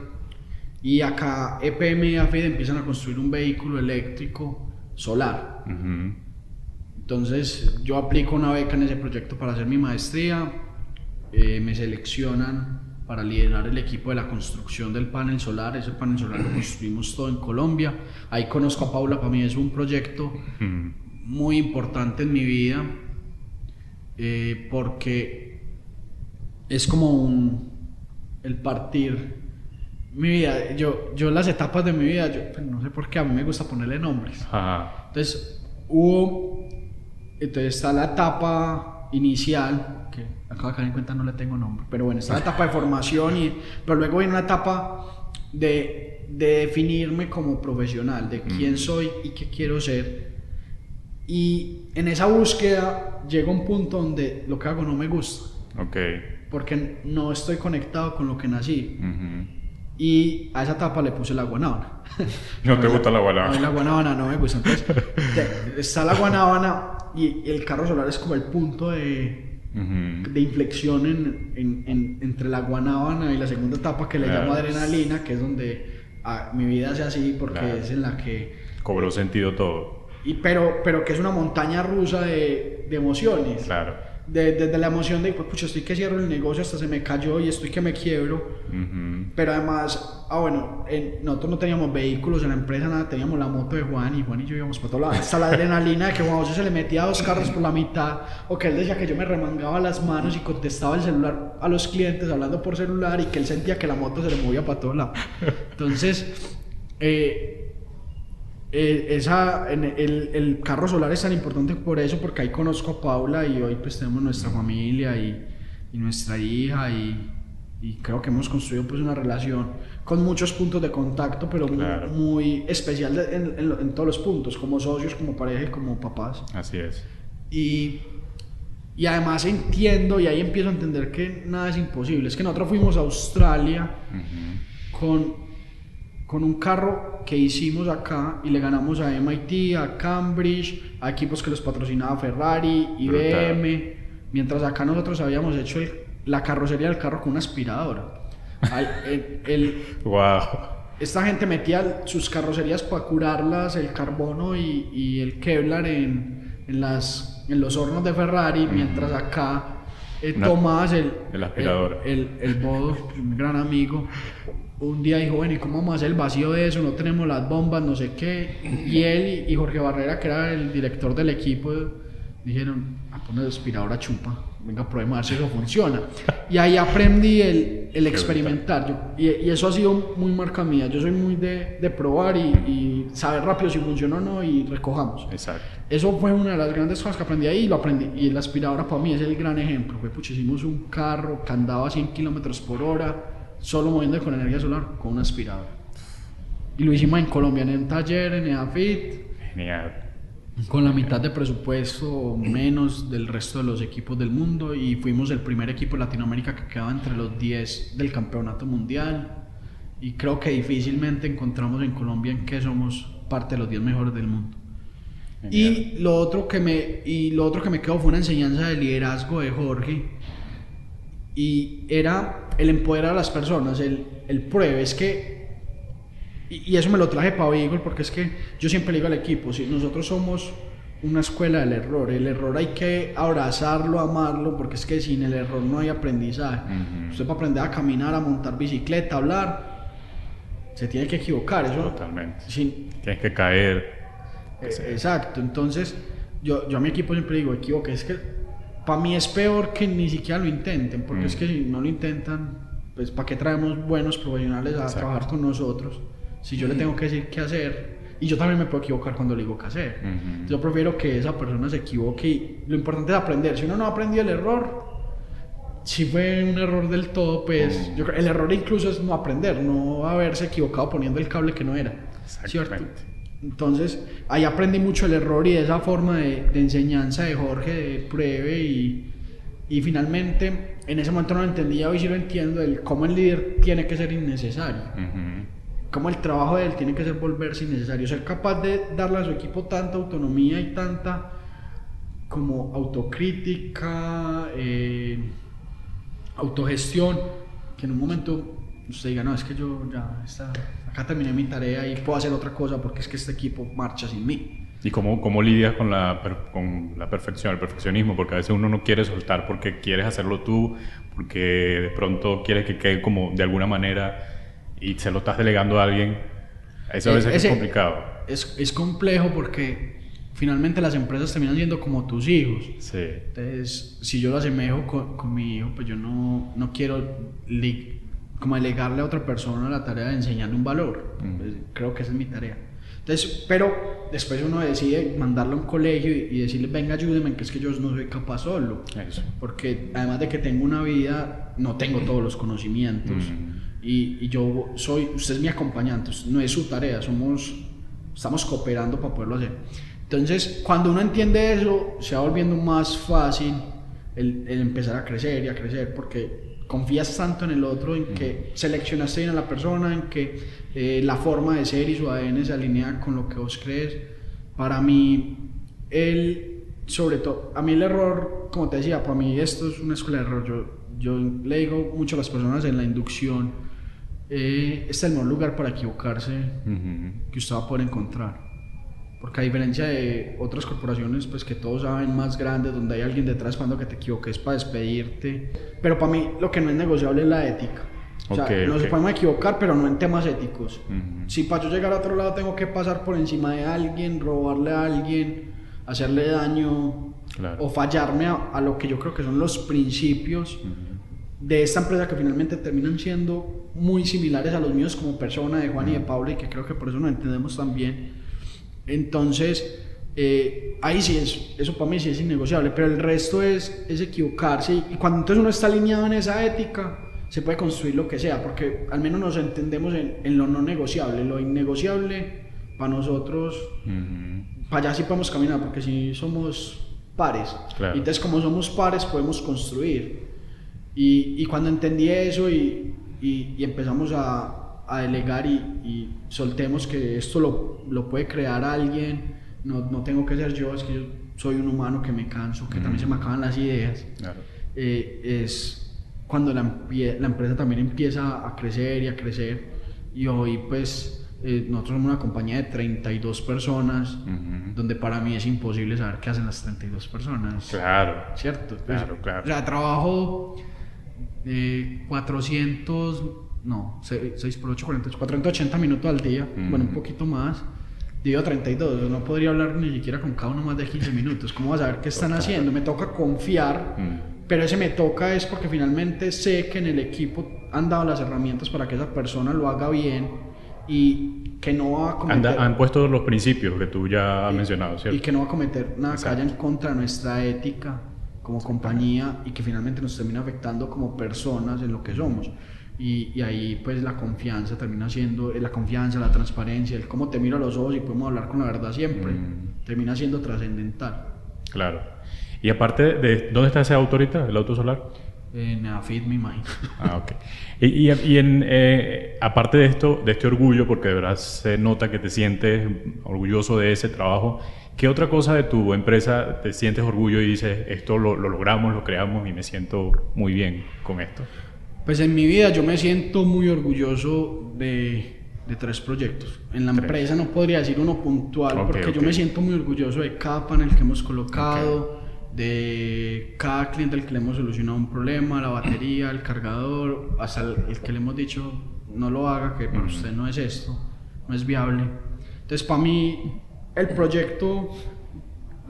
Speaker 2: y acá EPM y AFID empiezan a construir un vehículo eléctrico solar. Entonces yo aplico una beca en ese proyecto para hacer mi maestría, me seleccionan para liderar el equipo de la construcción del panel solar. Ese panel solar lo construimos todo en Colombia. Ahí conozco a Paula, para mí es un proyecto muy importante en mi vida, porque es como el partir mi vida. Yo las etapas de mi vida, pues no sé por qué, a mí me gusta ponerle nombres. Entonces está la etapa inicial, que acabo de caer en cuenta no le tengo nombre, pero bueno, está la etapa de formación, pero luego viene una etapa de definirme como profesional, de quién soy y qué quiero ser. Y en esa búsqueda llega un punto donde lo que hago no me gusta. Porque no estoy conectado con lo que nací. Y a esa etapa le puse la guanábana.
Speaker 1: ¿No te gusta la guanábana?
Speaker 2: La guanábana no me gusta. Entonces, está la guanábana y el carro solar es como el punto de inflexión entre la guanábana y la segunda etapa que le llamo adrenalina, que es donde mi vida hace así, porque es en la que
Speaker 1: cobró sentido todo.
Speaker 2: Pero que es una montaña rusa de emociones. Desde la emoción de, pues, pucha, estoy que cierro el negocio, hasta se me cayó y estoy que me quiebro. Pero además, nosotros no teníamos vehículos en la empresa, nada, teníamos la moto de Juan y yo íbamos para todos lados. Hasta la adrenalina de que Juan José se le metía 2 carros por la mitad, o que él decía que yo me remangaba las manos y contestaba el celular a los clientes hablando por celular, y que él sentía que la moto se le movía para todos lados. Entonces, el carro solar es tan importante por eso, porque ahí conozco a Paula y hoy pues tenemos nuestra familia y nuestra hija y creo que hemos construido pues una relación con muchos puntos de contacto, pero muy especial en todos los puntos, como socios, como pareja y como papás.
Speaker 1: Así es.
Speaker 2: Y además entiendo, y ahí empiezo a entender que nada es imposible. Es que nosotros fuimos a Australia con un carro que hicimos acá y le ganamos a MIT, a Cambridge, a equipos que los patrocinaba Ferrari, IBM, mientras acá nosotros habíamos hecho la carrocería del carro con una aspiradora.
Speaker 1: Wow.
Speaker 2: Esta gente metía sus carrocerías para curarlas, el carbono y el Kevlar en los hornos de Ferrari, mientras acá Tomás, el
Speaker 1: aspirador,
Speaker 2: el Bodo, un gran amigo, un día dijo, bueno, ¿y cómo vamos a hacer el vacío de eso? No tenemos las bombas, no sé qué. Y él y Jorge Barrera, que era el director del equipo, dijeron, poner aspiradora chupa, venga, probemos a ver si eso funciona. Y ahí aprendí el experimentar. Y eso ha sido muy marca mía. Yo soy muy de probar y saber rápido si funciona o no y recojamos.
Speaker 1: Exacto.
Speaker 2: Eso fue una de las grandes cosas que aprendí ahí y lo aprendí. Y la aspiradora para mí es el gran ejemplo. Hicimos un carro que andaba a 100 kilómetros por hora, solo moviendo con energía solar, con una aspiradora. Y lo hicimos en Colombia, en un taller, en EAFIT.
Speaker 1: Genial.
Speaker 2: Con la mitad de presupuesto menos del resto de los equipos del mundo, y fuimos el primer equipo de Latinoamérica que quedaba entre los 10 del campeonato mundial, y creo que difícilmente encontramos en Colombia en que somos parte de los 10 mejores del mundo. Y lo otro que me quedó fue una enseñanza de liderazgo de Jorge, y era el empoderar a las personas, el pruebe. Es que y eso me lo traje para Beagle, porque es que yo siempre le digo al equipo, si nosotros somos una escuela del error, el error hay que abrazarlo, amarlo, porque es que sin el error no hay aprendizaje. Usted para aprender a caminar, a montar bicicleta, a hablar, se tiene que equivocar. Eso,
Speaker 1: totalmente. Tienes que caer.
Speaker 2: Exacto. Entonces yo a mi equipo siempre digo, equivoque, es que para mí es peor que ni siquiera lo intenten, porque es que si no lo intentan, pues ¿para qué traemos buenos profesionales a trabajar con nosotros? Si yo le tengo que decir qué hacer, y yo también me puedo equivocar cuando le digo qué hacer. Yo prefiero que esa persona se equivoque, y lo importante es aprender. Si uno no aprendió el error, si fue un error del todo, pues yo creo, el error incluso es no aprender, no haberse equivocado poniendo el cable que no era, ¿cierto? Entonces ahí aprendí mucho el error y esa forma de enseñanza de Jorge, de pruebe, y finalmente en ese momento no lo entendía, hoy sí lo entiendo, cómo el líder tiene que ser innecesario. Cómo el trabajo de él tiene que ser volverse innecesario, ser capaz de darle a su equipo tanta autonomía y tanta como autocrítica, autogestión, que en un momento usted diga, no, es que yo ya acá terminé mi tarea y puedo hacer otra cosa porque es que este equipo marcha sin mí.
Speaker 1: ¿Y cómo lidias con la perfección, el perfeccionismo? Porque a veces uno no quiere soltar porque quieres hacerlo tú, porque de pronto quieres que quede como de alguna manera y se lo estás delegando a alguien. Eso a veces es complicado.
Speaker 2: Es complejo porque finalmente las empresas terminan siendo como tus hijos.
Speaker 1: Sí.
Speaker 2: Entonces, si yo lo asemejo con mi hijo, pues yo no quiero como delegarle a otra persona la tarea de enseñarle un valor. Pues creo que esa es mi tarea. Entonces, pero después uno decide mandarlo a un colegio y decirle, venga, ayúdeme, que es que yo no soy capaz solo. Eso. Porque además de que tengo una vida, no tengo todos los conocimientos. Y usted es mi acompañante, no es su tarea, estamos cooperando para poderlo hacer. Entonces, cuando uno entiende eso, se va volviendo más fácil el empezar a crecer y a crecer, porque confías tanto en el otro, en que seleccionaste bien a la persona, en que la forma de ser y su ADN se alinea con lo que vos crees. Para mí, sobre todo, a mí el error, como te decía, para mí esto es una escuela de error. Yo le digo mucho a las personas en la inducción, este es el mejor lugar para equivocarse que usted va a poder encontrar, porque a diferencia de otras corporaciones, pues que todos saben, más grandes, donde hay alguien detrás cuando que te equivoques para despedirte, pero para mí lo que no es negociable es la ética. O sea, nos podemos equivocar, pero no en temas éticos. Si para yo llegar a otro lado tengo que pasar por encima de alguien, robarle a alguien, hacerle daño, o fallarme a lo que yo creo que son los principios de esta empresa, que finalmente terminan siendo muy similares a los míos como persona, de Juan y de Pablo, y que creo que por eso nos entendemos tan bien. Entonces ahí sí eso para mí sí es innegociable, pero el resto es equivocarse, y cuando entonces uno está alineado en esa ética, se puede construir lo que sea, porque al menos nos entendemos en lo no negociable. Lo innegociable para nosotros, para allá sí podemos caminar, porque si somos pares, y entonces como somos pares podemos construir. Y cuando entendí eso y empezamos a delegar y soltemos que esto lo puede crear alguien, no tengo que ser yo, es que yo soy un humano que me canso, que también se me acaban las ideas. Es cuando la empresa también empieza a crecer y a crecer, y hoy pues nosotros somos una compañía de 32 personas, donde para mí es imposible saber qué hacen las 32 personas.
Speaker 1: Claro.
Speaker 2: ¿Cierto?
Speaker 1: Claro.
Speaker 2: O sea, trabajo 6 por 8, 480 minutos al día, bueno, un poquito más, Digo 32, no podría hablar ni siquiera con cada uno más de 15 minutos. ¿Cómo vas a saber qué están haciendo? Me toca confiar, pero ese me toca es porque finalmente sé que en el equipo han dado las herramientas para que esa persona lo haga bien y que no va a cometer...
Speaker 1: Han puesto los principios que tú ya has mencionado, ¿cierto?
Speaker 2: Y que no va a cometer nada que vaya en contra de nuestra ética como compañía y que finalmente nos termina afectando como personas en lo que somos. Y ahí pues la confianza termina siendo, la confianza, la transparencia, el cómo te miro a los ojos y podemos hablar con la verdad siempre, termina siendo trascendental.
Speaker 1: Claro. Y aparte de, ¿dónde está ese auto ahorita, el auto solar?
Speaker 2: En AFIT, me imagino.
Speaker 1: Ok. Aparte de esto, de este orgullo, porque de verdad se nota que te sientes orgulloso de ese trabajo, ¿qué otra cosa de tu empresa te sientes orgullo y dices, esto lo logramos, lo creamos y me siento muy bien con esto?
Speaker 2: Pues en mi vida yo me siento muy orgulloso de 3 proyectos. En la empresa no podría decir uno puntual, porque yo me siento muy orgulloso de cada panel que hemos colocado, de cada cliente al que le hemos solucionado un problema, la batería, el cargador, hasta el que le hemos dicho no lo haga, que para usted no es esto, no es viable. Entonces para mí el proyecto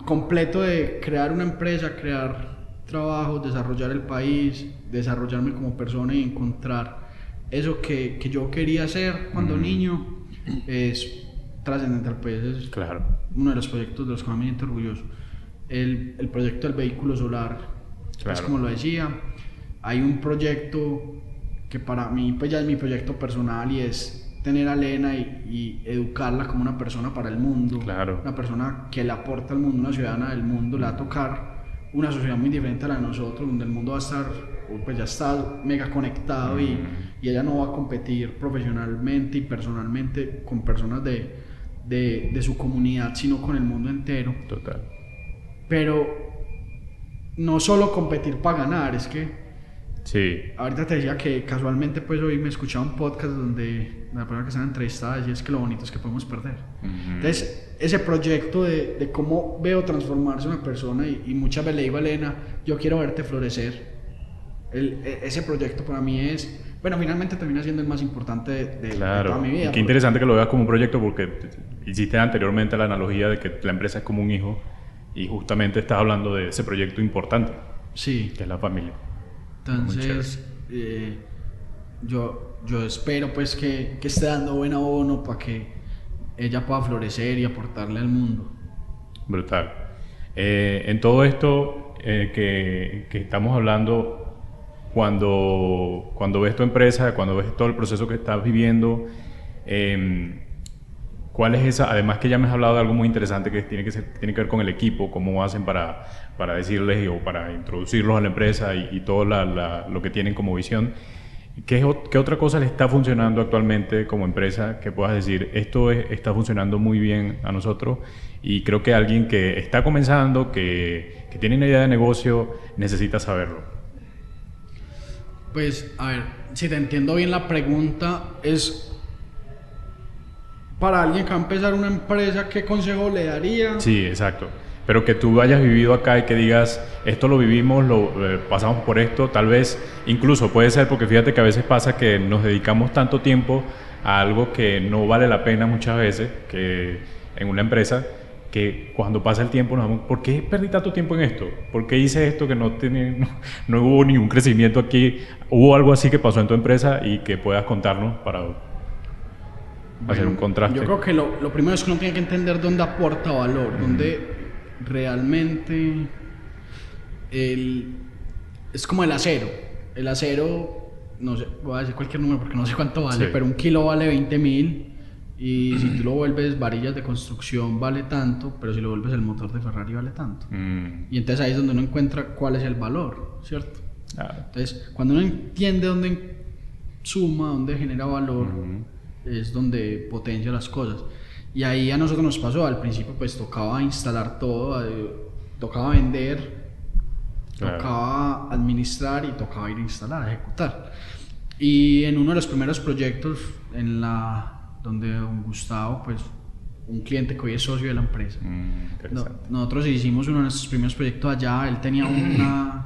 Speaker 2: completo de crear una empresa, crear trabajos, desarrollar el país, desarrollarme como persona y encontrar eso que yo quería hacer cuando niño es trascendental, pues es uno de los proyectos de los que más me siento orgulloso. El proyecto del vehículo solar, pues como lo decía, hay un proyecto que para mí pues ya es mi proyecto personal y es tener a Lena y educarla como una persona para el mundo, una persona que le aporta al mundo, una ciudadana del mundo, le va a tocar una sociedad muy diferente a la de nosotros, donde el mundo va a estar, pues ya está mega conectado y ella no va a competir profesionalmente y personalmente con personas de su comunidad, sino con el mundo entero.
Speaker 1: Total.
Speaker 2: Pero no solo competir para ganar, es que ahorita te decía que casualmente pues hoy me escuchaba un podcast donde la persona que estaba entrevistada decía es que lo bonito es que podemos perder. Entonces ese proyecto de cómo veo transformarse una persona y muchas veces le digo a Elena, yo quiero verte florecer. Ese proyecto para mí es, bueno, finalmente termina siendo el más importante de toda mi vida.
Speaker 1: Y qué interesante que lo veas como un proyecto, porque hiciste anteriormente la analogía de que la empresa es como un hijo y justamente estás hablando de ese proyecto importante, que es la familia.
Speaker 2: Entonces yo espero pues que esté dando buen abono para que ella pueda florecer y aportarle al mundo.
Speaker 1: Brutal. En todo esto que estamos hablando, cuando ves tu empresa, cuando ves todo el proceso que estás viviendo, ¿cuál es esa? Además que ya me has hablado de algo muy interesante que tiene que ver con el equipo, cómo hacen para decirles o para introducirlos a la empresa y todo lo que tienen como visión. ¿Qué otra cosa le está funcionando actualmente como empresa que puedas decir, esto está funcionando muy bien a nosotros? Y creo que alguien que está comenzando, que tiene una idea de negocio, necesita saberlo.
Speaker 2: Pues, a ver, si te entiendo bien la pregunta, es para alguien que va a empezar una empresa, ¿qué consejo le daría?
Speaker 1: Sí, exacto. Pero que tú hayas vivido acá y que digas, esto lo vivimos, pasamos por esto, tal vez, incluso puede ser, porque fíjate que a veces pasa que nos dedicamos tanto tiempo a algo que no vale la pena muchas veces, que en una empresa, que cuando pasa el tiempo nos damos, ¿por qué perdí tanto tiempo en esto? ¿Por qué hice esto que no hubo ningún crecimiento aquí? ¿Hubo algo así que pasó en tu empresa y que puedas contarnos para hacer un contraste?
Speaker 2: Yo creo que lo primero es que uno tiene que entender dónde aporta valor, dónde realmente es como el acero. El acero, no sé, voy a decir cualquier número porque no sé cuánto vale, pero un kilo vale 20.000 y si tú lo vuelves varillas de construcción vale tanto, pero si lo vuelves el motor de Ferrari vale tanto. Y entonces ahí es donde uno encuentra cuál es el valor, ¿cierto? Entonces, cuando uno entiende dónde suma, dónde genera valor, es donde potencia las cosas. Y ahí a nosotros nos pasó, al principio pues tocaba instalar todo, tocaba vender, tocaba administrar y tocaba ir a instalar, a ejecutar. Y en uno de los primeros proyectos, donde don Gustavo, pues un cliente que hoy es socio de la empresa, nosotros hicimos uno de nuestros primeros proyectos allá. Él tenía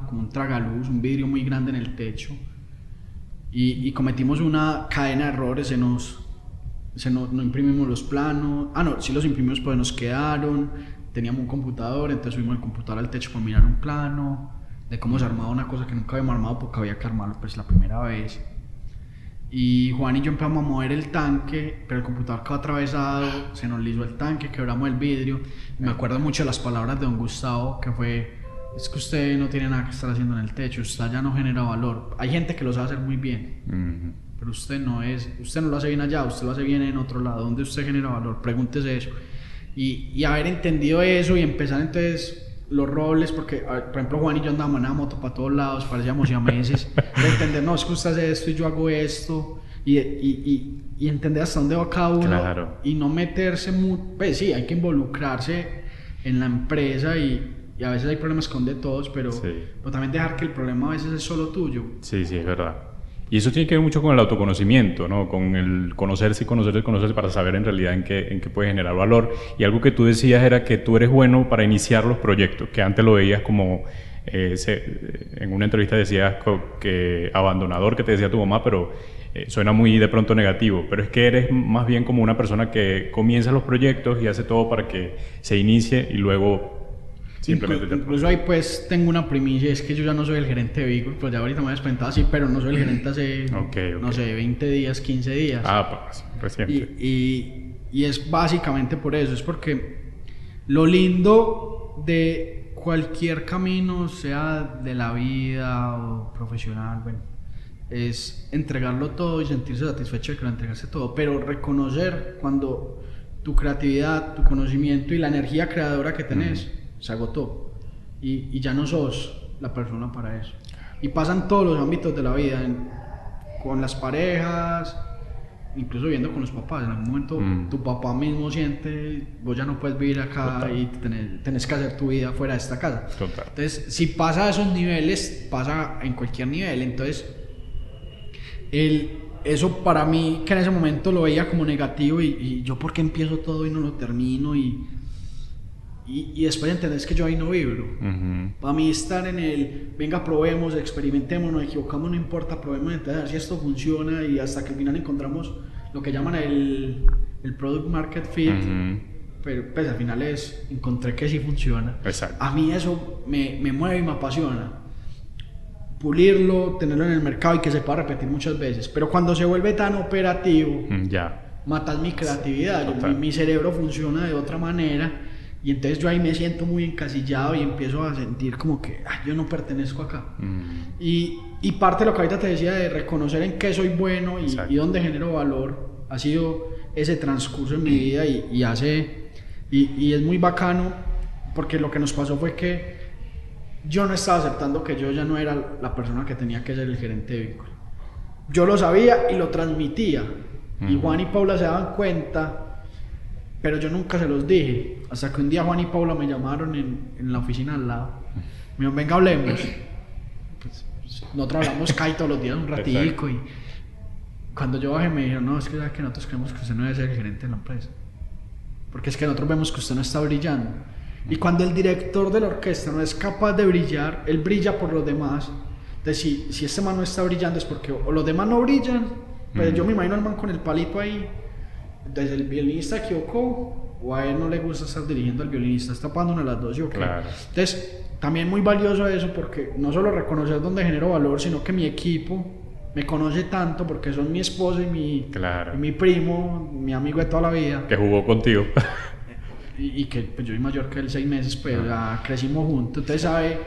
Speaker 2: como un tragaluz, un vidrio muy grande en el techo, y cometimos una cadena de errores, no imprimimos los planos. No, sí los imprimimos, pues nos quedaron. Teníamos un computador, entonces subimos el computador al techo para mirar un plano de cómo se armaba una cosa que nunca habíamos armado porque había que armarlo pues la primera vez. Y Juan y yo empezamos a mover el tanque, pero el computador quedó atravesado, se nos lisó el tanque, quebramos el vidrio. Y me acuerdo mucho de las palabras de don Gustavo, que fue: es que usted no tiene nada que estar haciendo en el techo, usted ya no genera valor. Hay gente que lo sabe hacer muy bien, pero usted no lo hace bien allá, usted lo hace bien en otro lado. ¿Dónde usted genera valor? Pregúntese eso. Y haber entendido eso y empezar entonces los roles, porque por ejemplo Juan y yo andábamos en una moto para todos lados, parecíamos siameses, de entender, no, es que usted hace esto y yo hago esto, y entender hasta dónde va cada uno,
Speaker 1: claro.
Speaker 2: Y no meterse pues sí, hay que involucrarse en la empresa y a veces hay problemas con de todos, pero también dejar que el problema a veces es solo tuyo.
Speaker 1: Sí, es verdad. Y eso tiene que ver mucho con el autoconocimiento, ¿no? Con el conocerse para saber en realidad en qué puede generar valor. Y algo que tú decías era que tú eres bueno para iniciar los proyectos, que antes lo veías como, en una entrevista decías que abandonador, que te decía tu mamá, pero suena muy de pronto negativo. Pero es que eres más bien como una persona que comienza los proyectos y hace todo para que se inicie y luego...
Speaker 2: Incluso ahí pues tengo una primicia, es que yo ya no soy el gerente de Beagle, pues ya ahorita me había presentado así, pero no soy el gerente hace, no sé, 20 días, 15 días.
Speaker 1: Pues reciente.
Speaker 2: Y es básicamente por eso, es porque lo lindo de cualquier camino, sea de la vida o profesional, bueno, es entregarlo todo y sentirse satisfecho de que lo entregaste todo, pero reconocer cuando tu creatividad, tu conocimiento y la energía creadora que tenés se agotó y ya no sos la persona para eso. Y pasan todos los ámbitos de la vida, con las parejas, incluso viviendo con los papás. En algún momento tu papá mismo siente, vos ya no puedes vivir acá. Total. Y tenés que hacer tu vida fuera de esta casa.
Speaker 1: Total.
Speaker 2: Entonces, si pasa a esos niveles, pasa en cualquier nivel. Entonces, eso para mí, que en ese momento lo veía como negativo, y yo por qué empiezo todo y no lo termino, y después entendés que yo ahí no vibro. Para mí estar en venga, probemos, experimentemos, nos equivocamos, no importa, probemos, entonces a ver si esto funciona, y hasta que al final encontramos lo que llaman el product market fit. Pero pues al final encontré que sí funciona.
Speaker 1: Exacto.
Speaker 2: A mí eso me mueve y me apasiona. Pulirlo, tenerlo en el mercado y que se pueda repetir muchas veces. Pero cuando se vuelve tan operativo, matas mi creatividad. Mi cerebro funciona de otra manera. Y entonces yo ahí me siento muy encasillado y empiezo a sentir como que yo no pertenezco acá. Y parte de lo que ahorita te decía de reconocer en qué soy bueno y dónde genero valor, ha sido ese transcurso en mi vida y es muy bacano, porque lo que nos pasó fue que yo no estaba aceptando que yo ya no era la persona que tenía que ser el gerente de Beagle. Yo lo sabía y lo transmitía. Y Juan y Paula se daban cuenta, pero yo nunca se los dije, hasta que un día Juan y Paula me llamaron en la oficina al lado. Me dijeron, venga, hablemos. Pues, nosotros hablamos CAI todos los días un ratico, y cuando yo bajé me dijeron, no, es que nosotros creemos que usted no debe ser el gerente de la empresa, porque es que nosotros vemos que usted no está brillando. Y cuando el director de la orquesta no es capaz de brillar, él brilla por los demás. Entonces si este man no está brillando es porque o los demás no brillan, pues yo me imagino al man con el palito ahí. Entonces el violinista equivocó, o a él no le gusta estar dirigiendo al violinista, está pagando una de las dos, ¿sí o qué?
Speaker 1: Claro.
Speaker 2: Entonces también muy valioso eso, porque no solo reconocer dónde genero valor, sino que mi equipo me conoce tanto, porque son mi esposo y mi primo, mi amigo de toda la vida,
Speaker 1: que jugó contigo
Speaker 2: y que pues, yo soy mayor que él 6 meses, pero ya crecimos juntos. Entonces sabe,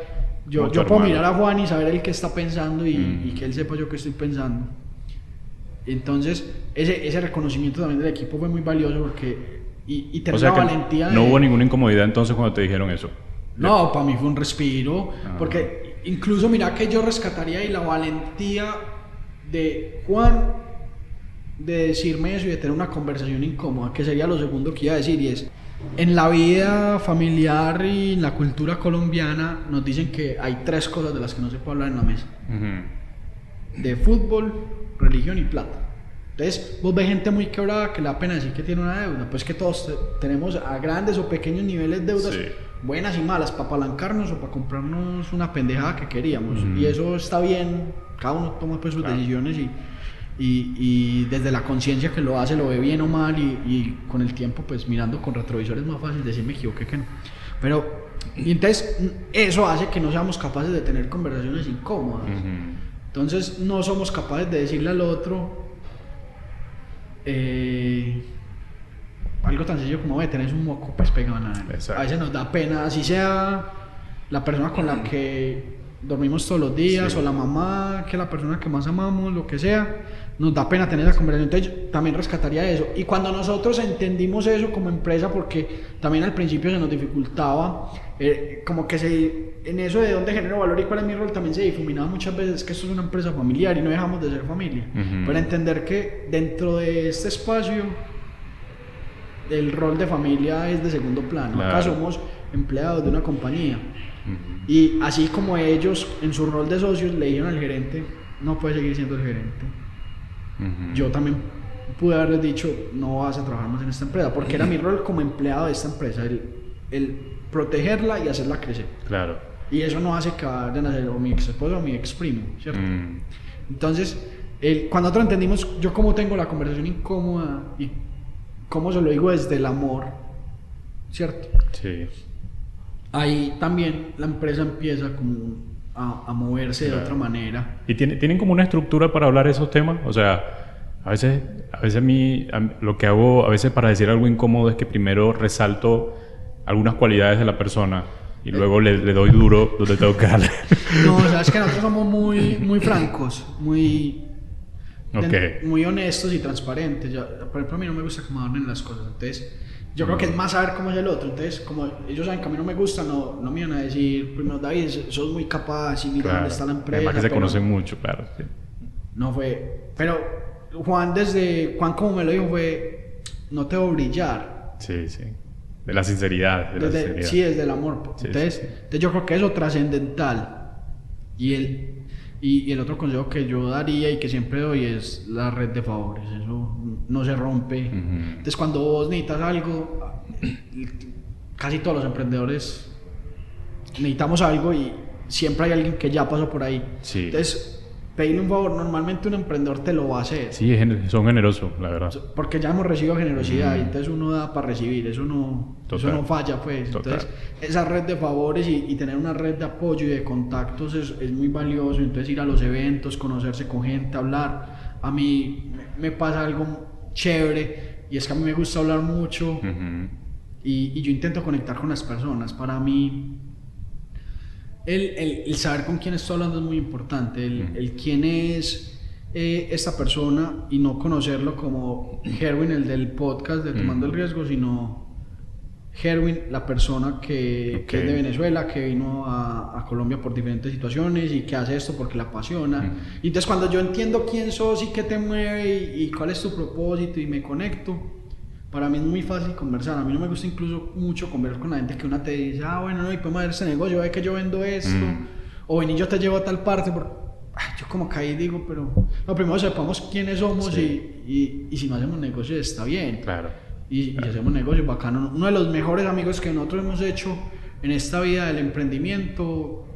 Speaker 2: yo puedo mirar a Juan y saber él qué está pensando, y que él sepa yo qué estoy pensando. Entonces ese reconocimiento también del equipo fue muy valioso, porque y tener la valentía
Speaker 1: no hubo ninguna incomodidad entonces cuando te dijeron eso.
Speaker 2: No, para mí fue un respiro, porque incluso mira que yo rescataría ahí la valentía de Juan de decirme eso y de tener una conversación incómoda, que sería lo segundo que iba a decir, y es: en la vida familiar y en la cultura colombiana nos dicen que hay 3 cosas de las que no se puede hablar en la mesa: de fútbol, religión y plata. Entonces vos ves gente muy quebrada que le da pena decir que tiene una deuda. Pues que todos tenemos a grandes o pequeños niveles deudas, buenas y malas, para apalancarnos o para comprarnos una pendejada que queríamos, y eso está bien, cada uno toma pues sus decisiones, y desde la conciencia que lo hace lo ve bien o mal y con el tiempo pues mirando con retrovisor es más fácil decir me equivoqué que no. Pero y entonces eso hace que no seamos capaces de tener conversaciones incómodas. Entonces no somos capaces de decirle al otro algo tan sencillo como tenés un moco pues pegado en la nariz. A veces nos da pena, así sea la persona con la que dormimos todos los días, o la mamá, que es la persona que más amamos, lo que sea, nos da pena tener esa conversación. Entonces yo también rescataría eso. Y cuando nosotros entendimos eso como empresa, porque también al principio se nos dificultaba, como que en eso de dónde genero valor y cuál es mi rol, también se difuminaba muchas veces que esto es una empresa familiar y no dejamos de ser familia. Pero entender que dentro de este espacio el rol de familia es de segundo plano. Claro. Acá somos empleados de una compañía. Y así como ellos en su rol de socios le dijeron al gerente no puede seguir siendo el gerente, yo también pude haberles dicho no vas a trabajar más en esta empresa, porque era mi rol como empleado de esta empresa, el protegerla y hacerla crecer.
Speaker 1: Claro.
Speaker 2: Y eso no hace que vayan a ser o mi ex esposo o mi ex primo, ¿cierto? Entonces cuando nosotros entendimos yo cómo tengo la conversación incómoda y cómo se lo digo desde el amor, ¿cierto?
Speaker 1: Sí.
Speaker 2: Ahí también la empresa empieza como a moverse de otra manera.
Speaker 1: ¿Y tienen como una estructura para hablar esos temas? O sea, a veces a mí lo que hago a veces para decir algo incómodo es que primero resalto algunas cualidades de la persona y luego le doy duro donde tengo que darle.
Speaker 2: No, o sea, es que nosotros somos muy francos, muy honestos y transparentes. Por ejemplo, a mí no me gusta que me adornen las cosas, entonces yo creo que es más saber cómo es el otro. Entonces, como ellos saben que a mí no me gusta, no me iban a decir primero, David, sos muy capaz y mira dónde está la empresa.
Speaker 1: Además que se conocen mucho, claro. Sí.
Speaker 2: No fue, pero Juan como me lo dijo fue, no te voy a brillar.
Speaker 1: Sí. De la sinceridad.
Speaker 2: Sí, desde el amor. Entonces yo creo que eso es trascendental. Y el otro consejo que yo daría y que siempre doy es la red de favores. Eso no se rompe. Entonces cuando vos necesitas algo, casi todos los emprendedores necesitamos algo y siempre hay alguien que ya pasó por ahí. Sí. Entonces pedirle un favor, normalmente un emprendedor te lo va a hacer.
Speaker 1: Sí, son generosos, la verdad.
Speaker 2: Porque ya hemos recibido generosidad y entonces uno da para recibir, eso no falla pues. Total. Entonces esa red de favores y tener una red de apoyo y de contactos es muy valioso. Entonces ir a los eventos, conocerse con gente, hablar. A mí me pasa algo chévere y es que a mí me gusta hablar mucho y yo intento conectar con las personas. Para mí el saber con quién estoy hablando es muy importante, el quién es esta persona y no conocerlo como Herwin, el del podcast de Tomando el Riesgo, sino Herwin, la persona que es de Venezuela, que vino a Colombia por diferentes situaciones y que hace esto porque le apasiona. Y entonces cuando yo entiendo quién sos y qué te mueve y cuál es tu propósito y me conecto, para mí es muy fácil conversar. A mí no me gusta incluso mucho conversar con la gente que una te dice, bueno, no, y podemos hacer ese negocio, ve que yo vendo esto, o ven y yo te llevo a tal parte, porque yo como que ahí digo, pero no, primero sepamos quiénes somos y si no hacemos negocio está bien.
Speaker 1: Claro.
Speaker 2: Y hacemos negocio bacano. Uno de los mejores amigos que nosotros hemos hecho en esta vida del emprendimiento,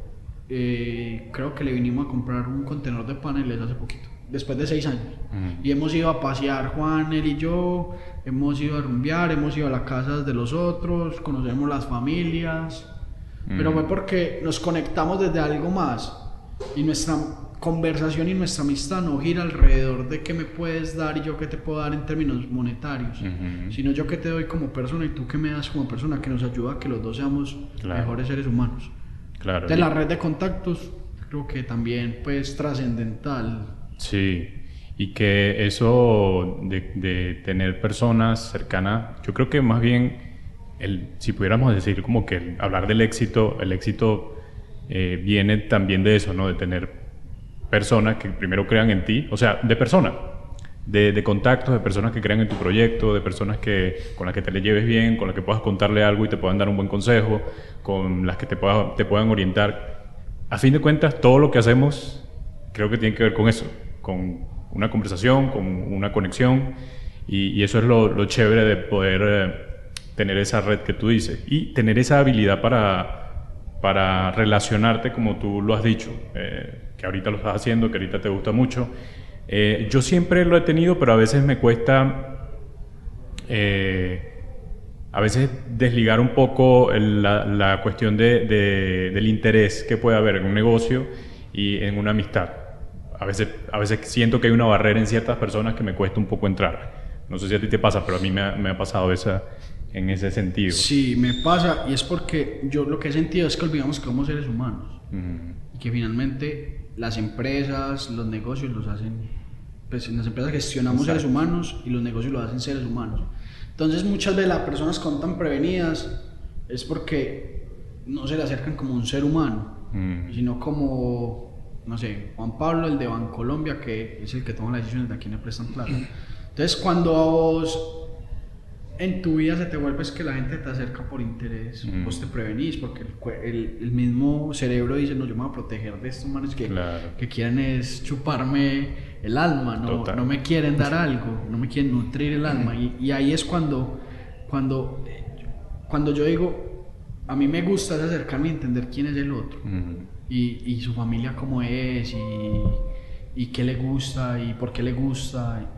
Speaker 2: creo que le vinimos a comprar un contenedor de paneles hace poquito, después de 6 años. Y hemos ido a pasear, Juan, él y yo, hemos ido a rumbear, hemos ido a las casas de los otros, conocemos las familias, pero fue porque nos conectamos desde algo más y nuestra conversación y nuestra amistad no gira alrededor de qué me puedes dar y yo qué te puedo dar en términos monetarios, sino yo qué te doy como persona y tú qué me das como persona, que nos ayuda a que los dos seamos mejores seres humanos.
Speaker 1: Claro.
Speaker 2: De la red de contactos creo que también pues trascendental.
Speaker 1: Sí, y que eso de tener personas cercanas, yo creo que más bien si pudiéramos decir como que hablar del éxito, el éxito viene también de eso, ¿no? De tener personas que primero crean en ti, o sea, de personas, de contactos, de personas que crean en tu proyecto, de personas con las que te le lleves bien, con las que puedas contarle algo y te puedan dar un buen consejo, con las que te puedan orientar. A fin de cuentas, todo lo que hacemos creo que tiene que ver con eso, con una conversación, con una conexión, y eso es lo chévere de poder tener esa red que tú dices y tener esa habilidad para relacionarte como tú lo has dicho, que ahorita lo estás haciendo, que ahorita te gusta mucho, Yo siempre lo he tenido, pero a veces me cuesta a veces desligar un poco la cuestión del interés que puede haber en un negocio y en una amistad. A veces siento que hay una barrera en ciertas personas que me cuesta un poco entrar. No sé si a ti te pasa, pero a mí me ha pasado en ese sentido.
Speaker 2: Sí, me pasa, y es porque yo lo que he sentido es que olvidamos que somos seres humanos. Y que finalmente las empresas, los negocios los hacen, pues en las empresas gestionamos seres humanos y los negocios los hacen seres humanos. Entonces muchas veces las personas que son tan prevenidas es porque no se le acercan como un ser humano, sino como, no sé, Juan Pablo, el de Bancolombia, que es el que toma las decisiones de a quién le prestan plata. Entonces cuando a vos en tu vida se te vuelve es que la gente te acerca por interés, vos te prevenís porque el mismo cerebro dice, no, yo me voy a proteger de estos manes que quieren es chuparme el alma, no me quieren dar algo, no me quieren nutrir el alma. Y ahí es cuando yo digo, a mí me gusta acercarme y entender quién es el otro, y su familia cómo es, y qué le gusta, y por qué le gusta,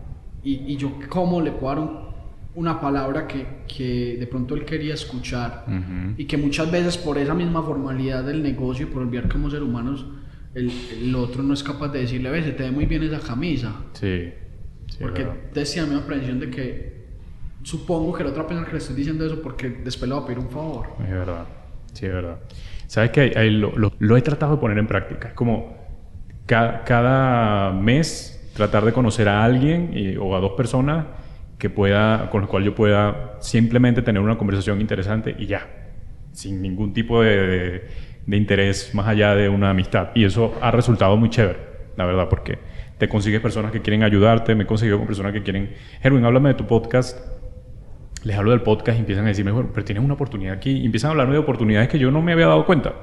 Speaker 2: y yo cómo le puedo dar una palabra que de pronto él quería escuchar, y que muchas veces por esa misma formalidad del negocio y por olvidar que somos seres humanos, el otro no es capaz de decirle, ve, se te ve muy bien esa camisa.
Speaker 1: Sí,
Speaker 2: porque decía la misma aprensión de que supongo que la otra persona que le estoy diciendo eso porque después le va a pedir un favor.
Speaker 1: Es verdad, sí, es verdad. ¿Sabes qué? Lo he tratado de poner en práctica. Es como cada mes tratar de conocer a alguien o a dos personas con los cuales yo pueda simplemente tener una conversación interesante y ya, sin ningún tipo de interés más allá de una amistad. Y eso ha resultado muy chévere, la verdad, porque te consigues personas que quieren ayudarte, me he conseguido con personas que quieren, Herwin, háblame de tu podcast. Les hablo del podcast y empiezan a decirme, bueno, pero tienes una oportunidad aquí, y empiezan a hablarme de oportunidades que yo no me había dado cuenta.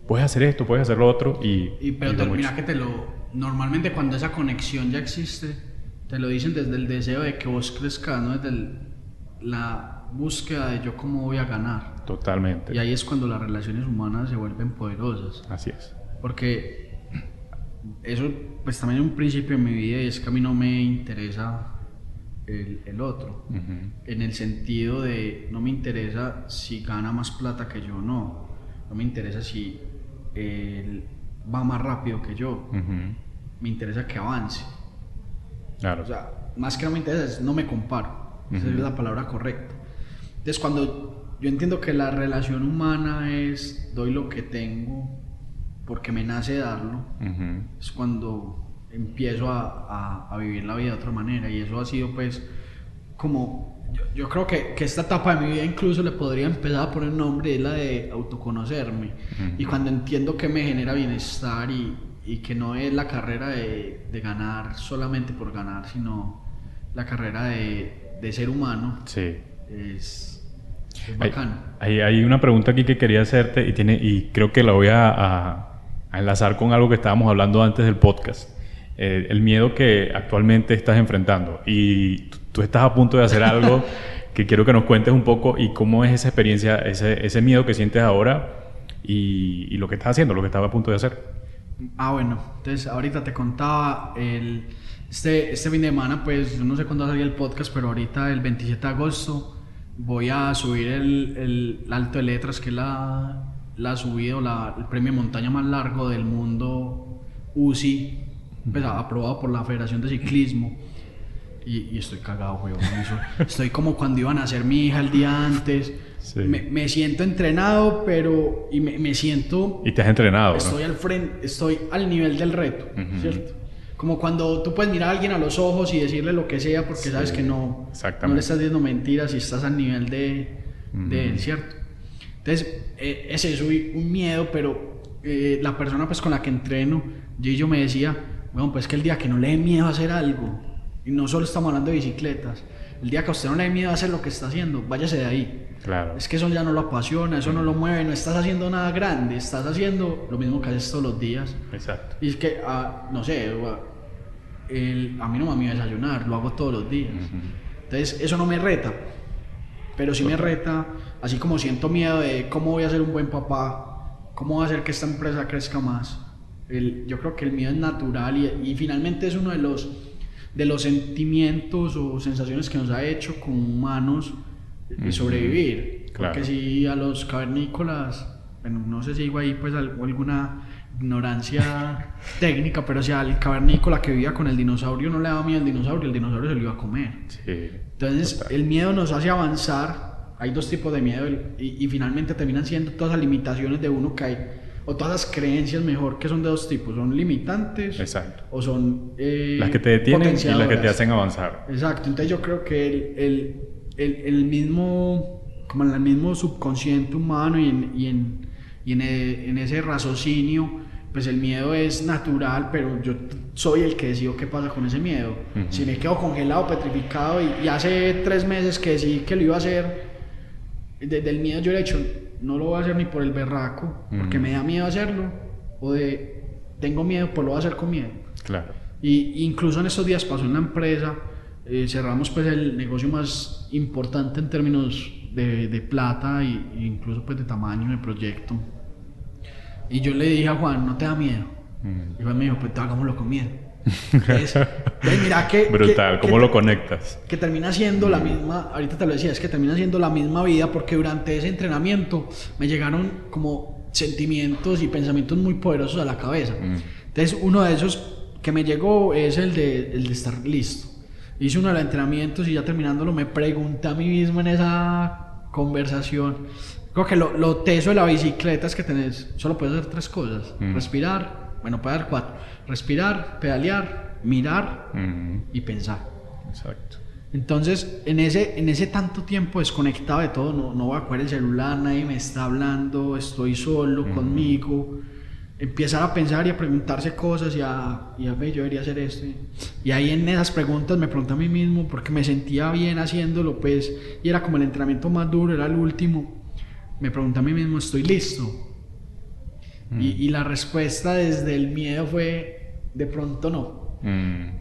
Speaker 1: Puedes hacer esto, puedes hacer lo otro,
Speaker 2: pero mira que normalmente cuando esa conexión ya existe, te lo dicen desde el deseo de que vos crezcas, no desde la búsqueda de yo cómo voy a ganar.
Speaker 1: Totalmente.
Speaker 2: Y ahí es cuando las relaciones humanas se vuelven poderosas.
Speaker 1: Así es.
Speaker 2: Porque eso pues también es un principio en mi vida, y es que a mí no me interesa el otro. En el sentido de no me interesa si gana más plata que yo, no me interesa si él va más rápido que yo. Me interesa que avance.
Speaker 1: Claro.
Speaker 2: O sea, más que no me interesa, no me comparo. Esa es la palabra correcta. Entonces, cuando yo entiendo que la relación humana es doy lo que tengo porque me nace darlo, es cuando empiezo a vivir la vida de otra manera. Y eso ha sido pues como yo creo que esta etapa de mi vida incluso le podría empezar a poner nombre, es la de autoconocerme. Y cuando entiendo que me genera bienestar y que no es la carrera de ganar solamente por ganar, sino la carrera de ser humano.
Speaker 1: Sí.
Speaker 2: Es bacano.
Speaker 1: Hay una pregunta aquí que quería hacerte y creo que la voy a enlazar con algo que estábamos hablando antes del podcast. El miedo que actualmente estás enfrentando, y tú estás a punto de hacer algo que quiero que nos cuentes un poco, y cómo es esa experiencia, ese miedo que sientes ahora y lo que estás haciendo, lo que estás a punto de hacer.
Speaker 2: Bueno, entonces ahorita te contaba este fin de semana, pues yo no sé cuándo salía el podcast, pero ahorita el 27 de agosto voy a subir el Alto de Letras, que es la subida el premio de montaña más largo del mundo, UCI, pues, aprobado por la Federación de Ciclismo. Y estoy cagado, weón. Estoy como cuando iban a nacer mi hija el día antes. Sí. Me siento entrenado, pero me siento...
Speaker 1: Y te has entrenado,
Speaker 2: estoy, ¿no? Al frente, estoy al nivel del reto, ¿cierto? Como cuando tú puedes mirar a alguien a los ojos y decirle lo que sea, porque sabes que no le estás diciendo mentiras y estás al nivel de él, ¿cierto? Entonces, es eso, un miedo, pero la persona pues con la que entreno, yo me decía, bueno, pues que el día que no le dé miedo a hacer algo, y no solo estamos hablando de bicicletas, el día que a usted no le dé miedo a hacer lo que está haciendo, váyase de ahí.
Speaker 1: Claro.
Speaker 2: Es que eso ya no lo apasiona, eso no lo mueve, no estás haciendo nada grande, estás haciendo lo mismo que haces todos los días.
Speaker 1: Exacto.
Speaker 2: Y es que, no sé, a mí no me amiga desayunar, lo hago todos los días. Entonces, eso no me reta, pero sí me reta, así como siento miedo de cómo voy a ser un buen papá, cómo voy a hacer que esta empresa crezca más. Yo creo que el miedo es natural y finalmente es uno de los sentimientos o sensaciones que nos ha hecho como humanos sobrevivir.
Speaker 1: Claro.
Speaker 2: Porque si a los cavernícolas, bueno, no sé si digo ahí pues alguna ignorancia técnica, pero si al cavernícola que vivía con el dinosaurio no le daba miedo al dinosaurio, el dinosaurio se lo iba a comer.
Speaker 1: Sí,
Speaker 2: Entonces
Speaker 1: total.
Speaker 2: el miedo nos hace avanzar. Hay dos tipos de miedo y finalmente terminan siendo todas las limitaciones de uno que hay, o todas las creencias mejor, que son de dos tipos, son limitantes.
Speaker 1: Exacto.
Speaker 2: O son
Speaker 1: Las que te detienen y las que te hacen avanzar.
Speaker 2: Exacto, entonces yo creo que el mismo, como en el mismo subconsciente humano y en ese raciocinio, pues el miedo es natural, pero yo soy el que decido qué pasa con ese miedo. Si me quedo congelado, petrificado y hace 3 meses que decidí que lo iba a hacer, desde el miedo yo le he dicho, no lo voy a hacer ni por el berraco, porque me da miedo hacerlo, o tengo miedo, pues lo voy a hacer con miedo.
Speaker 1: Claro.
Speaker 2: Y incluso en estos días pasó en la empresa, cerramos pues el negocio más importante en términos de plata e incluso pues de tamaño de proyecto. Y yo le dije a Juan, ¿no te da miedo? Y Juan me dijo, pues hagámoslo con miedo. Entonces, mira que...
Speaker 1: Brutal, ¿cómo lo conectas?
Speaker 2: Que termina siendo la misma, ahorita te lo decía, es que termina siendo la misma vida, porque durante ese entrenamiento me llegaron como sentimientos y pensamientos muy poderosos a la cabeza. Entonces uno de esos que me llegó es el de estar listo. Hice uno de los entrenamientos y ya terminándolo me pregunté a mí mismo en esa conversación. Creo que lo teso de la bicicleta es que solo puedes hacer 3 cosas. Respirar, bueno, puedes dar 4. Respirar, pedalear, mirar y pensar.
Speaker 1: Exacto.
Speaker 2: Entonces, en ese tanto tiempo desconectado de todo, no voy a coger el celular, nadie me está hablando, estoy solo conmigo. Empezar a pensar y a preguntarse cosas y a ver, yo debería hacer esto. Y ahí en esas preguntas me pregunté a mí mismo, porque me sentía bien haciéndolo, pues, y era como el entrenamiento más duro, era el último. Me pregunté a mí mismo, ¿estoy listo? Y la respuesta desde el miedo fue, de pronto no.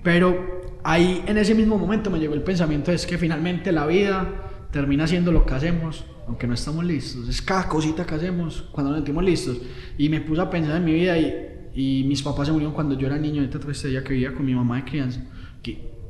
Speaker 2: Pero ahí en ese mismo momento me llegó el pensamiento, es que finalmente la vida termina siendo lo que hacemos, aunque no estamos listos. Es cada cosita que hacemos cuando nos sentimos listos. Y me puse a pensar en mi vida y mis papás se murieron cuando yo era niño, esta tristeza que vivía con mi mamá de crianza.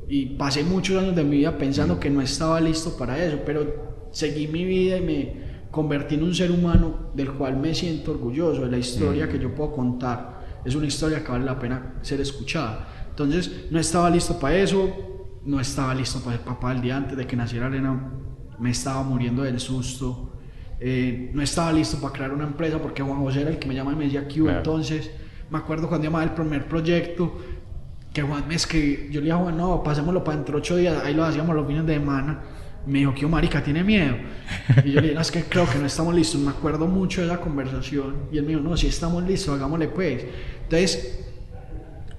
Speaker 2: Y pasé muchos años de mi vida pensando que no estaba listo para eso, pero seguí mi vida y me convertí en un ser humano del cual me siento orgulloso. De la historia que yo puedo contar es una historia que vale la pena ser escuchada. Entonces no estaba listo para eso, no estaba listo para ser papá el día antes de que naciera Elena, me estaba muriendo del susto, no estaba listo para crear una empresa porque Juan José era el que me llamaba y me decía Q. Entonces me acuerdo cuando llamaba el primer proyecto que Juan me escribió, yo le dije a Juan, no, pasémoslo para dentro de 8 días, ahí lo hacíamos los fines de semana. Me dijo, ¿qué marica, tiene miedo? Y yo le dije, no, es que creo que no estamos listos. Me acuerdo mucho de esa conversación. Y él me dijo, no, si estamos listos, hagámosle pues. Entonces,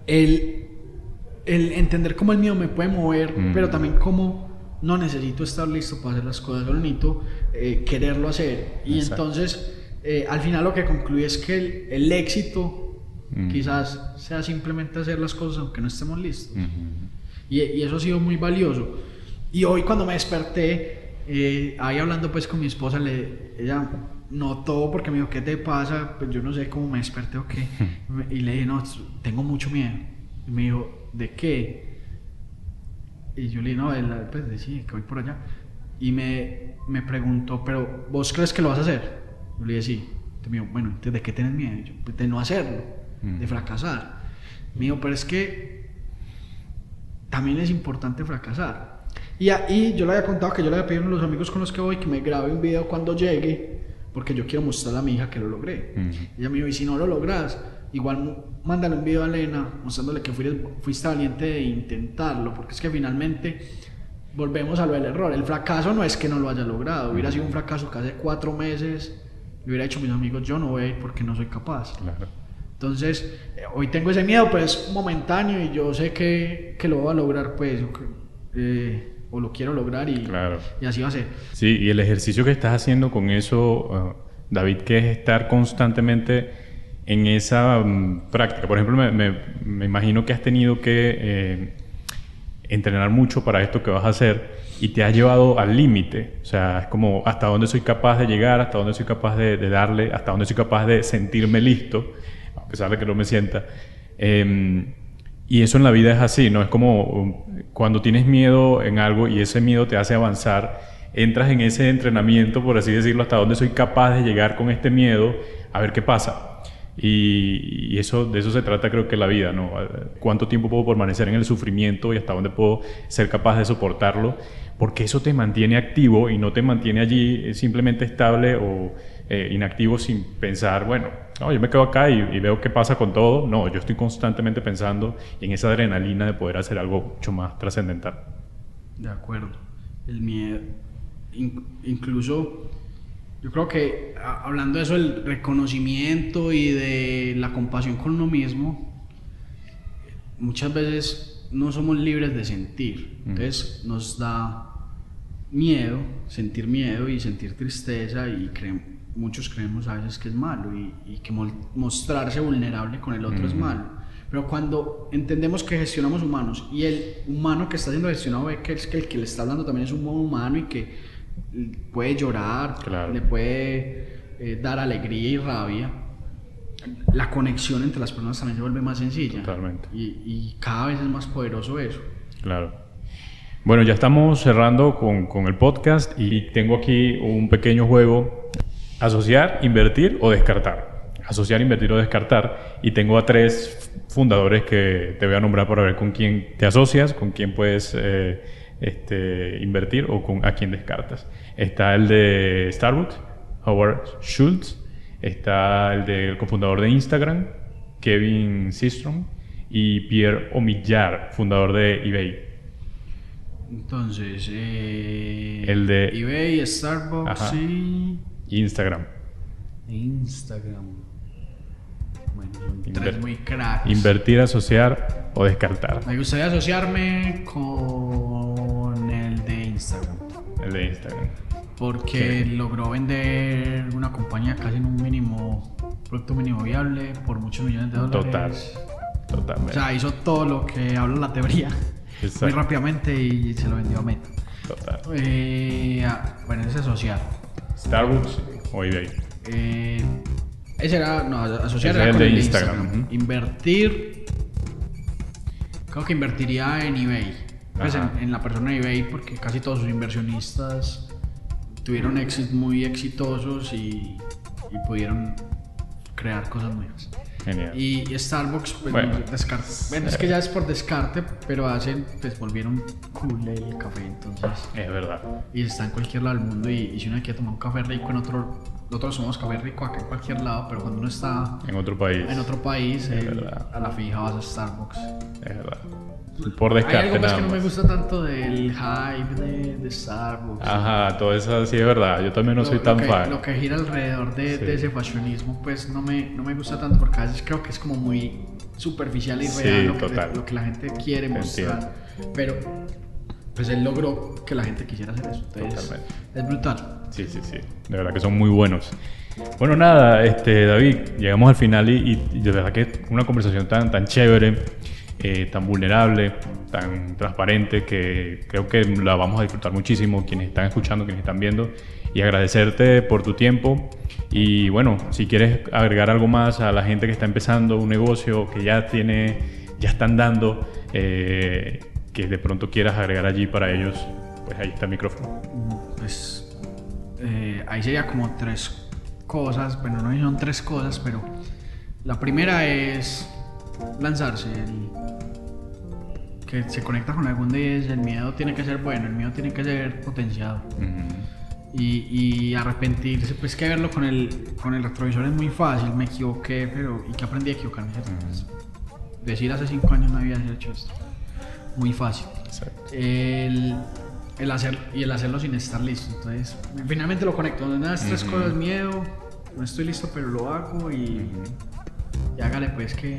Speaker 2: el entender cómo el miedo me puede mover, pero también cómo no necesito estar listo para hacer las cosas, solo necesito quererlo hacer. Y entonces, al final lo que concluye es que el éxito quizás sea simplemente hacer las cosas aunque no estemos listos. Y eso ha sido muy valioso. Y hoy cuando me desperté, ahí hablando pues con mi esposa, ella notó porque me dijo, ¿qué te pasa? Pues yo no sé cómo me desperté o qué. Y le dije, no, tengo mucho miedo. Y me dijo, ¿de qué? Y yo le dije, no, pues sí, que voy por allá. Y me preguntó, ¿pero vos crees que lo vas a hacer? Yo le dije, sí. Entonces me dijo, bueno, entonces ¿de qué tienes miedo? Y yo, pues de no hacerlo, de fracasar. Me dijo, pero es que también es importante fracasar. Y yo le había contado que yo le había pedido a los amigos con los que voy que me grabe un video cuando llegue, porque yo quiero mostrarle a mi hija que lo logré. Ella me dijo, y si no lo logras, igual mándale un video a Elena mostrándole que fuiste valiente de intentarlo, porque es que finalmente volvemos a lo del error. El fracaso no es que no lo haya logrado, hubiera sido un fracaso que hace 4 meses le hubiera dicho a mis amigos, yo no voy a ir porque no soy capaz. Claro. Entonces, hoy tengo ese miedo, pero es momentáneo y yo sé que lo voy a lograr, pues, o lo quiero lograr y así va a ser.
Speaker 1: Sí, y el ejercicio que estás haciendo con eso, David, que es estar constantemente en esa práctica. Por ejemplo, me imagino que has tenido que entrenar mucho para esto que vas a hacer y te has llevado al límite. O sea, es como hasta dónde soy capaz de llegar, hasta dónde soy capaz de darle, hasta dónde soy capaz de sentirme listo. pesar de que no me sienta. Y eso en la vida es así, ¿no? Es como cuando tienes miedo en algo y ese miedo te hace avanzar, entras en ese entrenamiento, por así decirlo, hasta dónde soy capaz de llegar con este miedo, a ver qué pasa. Y eso, de eso se trata, creo que la vida, ¿no? ¿Cuánto tiempo puedo permanecer en el sufrimiento y hasta dónde puedo ser capaz de soportarlo? Porque eso te mantiene activo y no te mantiene allí simplemente estable o inactivo sin pensar, bueno, no, yo me quedo acá y veo qué pasa con todo. No, yo estoy constantemente pensando en esa adrenalina de poder hacer algo mucho más trascendental.
Speaker 2: De acuerdo. El miedo, incluso... Yo creo que hablando de eso, el reconocimiento y de la compasión con uno mismo, muchas veces no somos libres de sentir. Entonces nos da miedo, sentir miedo y sentir tristeza y muchos creemos a veces que es malo y que mostrarse vulnerable con el otro es malo. Pero cuando entendemos que gestionamos humanos y el humano que está siendo gestionado ve que el que le está hablando también es un humano y que puede llorar, claro, le puede dar alegría y rabia, la conexión entre las personas también se vuelve más sencilla.
Speaker 1: Totalmente.
Speaker 2: Y cada vez es más poderoso eso.
Speaker 1: Claro. Bueno, ya estamos cerrando con el podcast y tengo aquí un pequeño juego: asociar, invertir o descartar. Asociar, invertir o descartar. Y tengo a 3 fundadores que te voy a nombrar para ver con quién te asocias, con quién puedes invertir o a quién descartas. Está el de Starbucks, Howard Schultz. Está el del cofundador de Instagram, Kevin Systrom. Y Pierre Omidyar, fundador de eBay.
Speaker 2: Entonces,
Speaker 1: el de
Speaker 2: eBay, Starbucks, ajá, y
Speaker 1: Instagram.
Speaker 2: Bueno, son 3 muy cracks.
Speaker 1: Invertir, asociar o descartar.
Speaker 2: Me gustaría asociarme con el de Instagram.
Speaker 1: El de Instagram.
Speaker 2: Porque logró vender una compañía casi en un producto mínimo viable por muchos millones de dólares. Totalmente. O sea, hizo todo lo que habla la teoría. Exacto. Muy rápidamente y se lo vendió a Meta.
Speaker 1: Total.
Speaker 2: Bueno, ese es asociar.
Speaker 1: Starbucks o eBay.
Speaker 2: Ese era, no, asociar
Speaker 1: ese
Speaker 2: era
Speaker 1: con
Speaker 2: el
Speaker 1: de
Speaker 2: de
Speaker 1: Instagram.
Speaker 2: Invertir, creo que invertiría en eBay, pues en la persona de eBay, porque casi todos sus inversionistas tuvieron éxitos muy exitosos y pudieron crear cosas nuevas.
Speaker 1: Genial.
Speaker 2: Y Starbucks, pues, bueno, es que ya es por descarte, pero pues volvieron cool el café, entonces.
Speaker 1: Es verdad.
Speaker 2: Y está en cualquier lado del mundo y si uno quiere tomar un café rico en otro, nosotros somos café rico acá en cualquier lado, pero cuando uno está
Speaker 1: en otro país,
Speaker 2: a la fija vas a Starbucks.
Speaker 1: Es verdad. Por descarte.
Speaker 2: Hay algo más que no me gusta tanto del hype de Starbucks.
Speaker 1: Ajá, todo eso sí es verdad. Yo también no soy tan fan.
Speaker 2: Lo que gira alrededor de ese fashionismo, pues no me gusta tanto porque a veces creo que es como muy superficial y real lo que la gente quiere mostrar. Pero pues él logró que la gente quisiera hacer eso. Entonces, es brutal.
Speaker 1: Sí. De verdad que son muy buenos. Bueno, nada, David, llegamos al final y de verdad que es una conversación tan chévere. Tan vulnerable, tan transparente, que creo que la vamos a disfrutar muchísimo quienes están escuchando, quienes están viendo, y agradecerte por tu tiempo. Y bueno, si quieres agregar algo más a la gente que está empezando un negocio, que ya están dando, que de pronto quieras agregar allí para ellos, pues ahí está el micrófono.
Speaker 2: Pues ahí sería como 3 cosas, bueno, no son 3 cosas, pero la primera es lanzarse, que se conecta con algún de ellos. El miedo tiene que ser bueno, el miedo tiene que ser potenciado. Y arrepentirse, pues que verlo con el retrovisor es muy fácil. Me equivoqué, pero ¿y qué aprendí a equivocarme? Decir hace 5 años no había hecho esto, muy fácil.
Speaker 1: Exacto.
Speaker 2: El hacerlo sin estar listo. Entonces finalmente lo conecto, donde nada, 3 cosas: miedo, no estoy listo pero lo hago, y hágale pues que...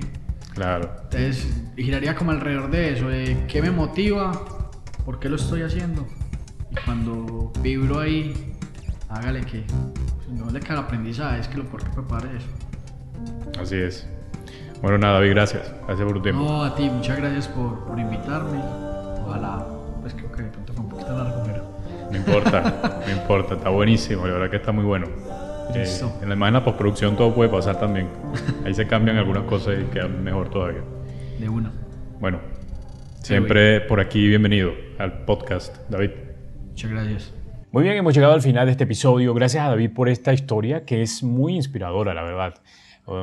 Speaker 1: Claro.
Speaker 2: Entonces giraría como alrededor de eso, de qué me motiva, por qué lo estoy haciendo, y cuando vibro ahí, hágale que no le queda el aprendizaje, es que lo por qué prepare eso.
Speaker 1: Así es. Bueno, nada, David, gracias por tu tiempo.
Speaker 2: No, a ti, muchas gracias por invitarme. Ojalá, pues creo que de pronto fue un poquito largo, pero
Speaker 1: no importa, está buenísimo, la verdad que está muy bueno.
Speaker 2: Listo.
Speaker 1: En la postproducción todo puede pasar también. Ahí se cambian algunas cosas y queda mejor todavía.
Speaker 2: De una.
Speaker 1: Bueno, siempre por aquí bienvenido al podcast, David.
Speaker 2: Muchas gracias.
Speaker 1: Muy bien, hemos llegado al final de este episodio. Gracias a David por esta historia que es muy inspiradora, la verdad.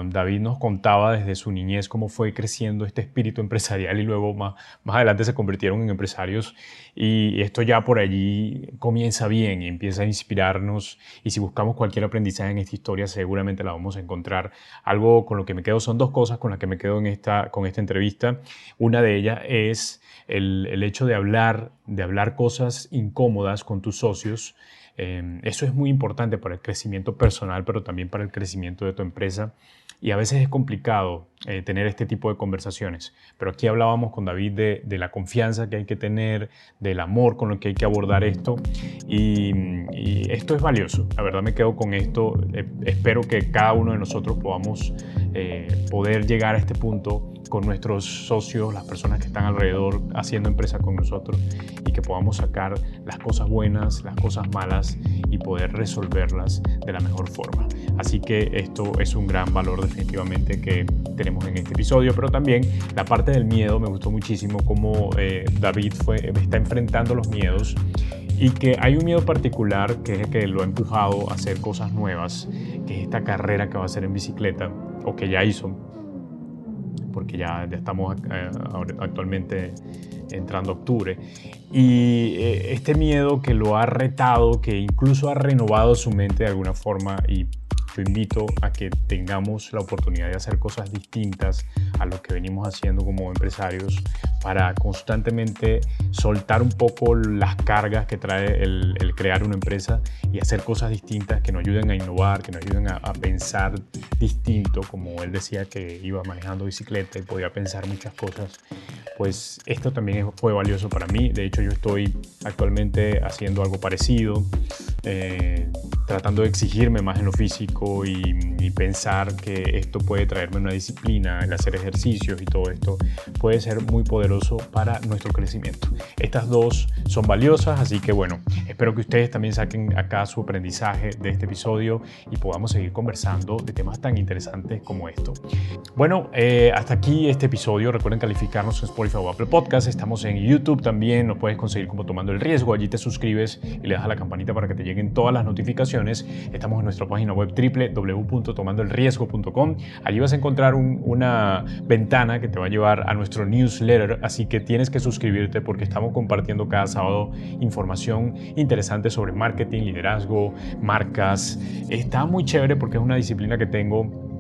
Speaker 1: David nos contaba desde su niñez cómo fue creciendo este espíritu empresarial y luego más adelante se convirtieron en empresarios, y esto ya por allí comienza bien y empieza a inspirarnos, y si buscamos cualquier aprendizaje en esta historia seguramente la vamos a encontrar. Algo con lo que me quedo son dos cosas con las que me quedo con esta entrevista. Una de ellas es el hecho de hablar cosas incómodas con tus socios. Eso es muy importante para el crecimiento personal, pero también para el crecimiento de tu empresa. Y a veces es complicado tener este tipo de conversaciones. Pero aquí hablábamos con David de la confianza que hay que tener, del amor con el que hay que abordar esto. Y esto es valioso. La verdad me quedo con esto. Espero que cada uno de nosotros podamos poder llegar a este punto con nuestros socios, las personas que están alrededor haciendo empresa con nosotros, y que podamos sacar las cosas buenas, las cosas malas y poder resolverlas de la mejor forma. Así que esto es un gran valor definitivamente que tenemos en este episodio, pero también la parte del miedo. Me gustó muchísimo cómo David está enfrentando los miedos, y que hay un miedo particular que es el que lo ha empujado a hacer cosas nuevas, que es esta carrera que va a hacer en bicicleta, o que ya hizo, porque ya estamos actualmente entrando a octubre. Y este miedo que lo ha retado, que incluso ha renovado su mente de alguna forma, y te invito a que tengamos la oportunidad de hacer cosas distintas a lo que venimos haciendo como empresarios, para constantemente soltar un poco las cargas que trae el crear una empresa y hacer cosas distintas que nos ayuden a innovar, que nos ayuden a pensar distinto. Como él decía que iba manejando bicicleta y podía pensar muchas cosas, pues esto también fue valioso para mí. De hecho, yo estoy actualmente haciendo algo parecido, tratando de exigirme más en lo físico y pensar que esto puede traerme una disciplina, el hacer ejercicios y todo esto puede ser muy poderoso para nuestro crecimiento. Estas dos son valiosas, así que bueno, espero que ustedes también saquen acá su aprendizaje de este episodio y podamos seguir conversando de temas tan interesantes como esto. Bueno, hasta aquí este episodio. Recuerden calificarnos en Spotify o Apple Podcast. Estamos en YouTube también, nos puedes conseguir como Tomando el Riesgo. Allí te suscribes y le das a la campanita para que te lleguen todas las notificaciones. Estamos en nuestra página web www.tomandoelriesgo.com. Allí vas a encontrar una ventana que te va a llevar a nuestro newsletter, así que tienes que suscribirte porque estamos compartiendo cada sábado información interesante sobre marketing, liderazgo, marcas. Está muy chévere porque es una disciplina que tengo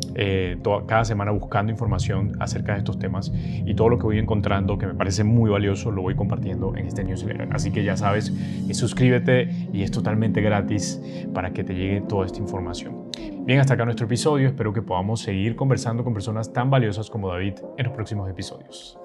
Speaker 1: cada semana buscando información acerca de estos temas, y todo lo que voy encontrando que me parece muy valioso lo voy compartiendo en este newsletter. Así que ya sabes, suscríbete y es totalmente gratis para que te llegue toda esta información. Bien, hasta acá nuestro episodio. Espero que podamos seguir conversando con personas tan valiosas como David en los próximos episodios.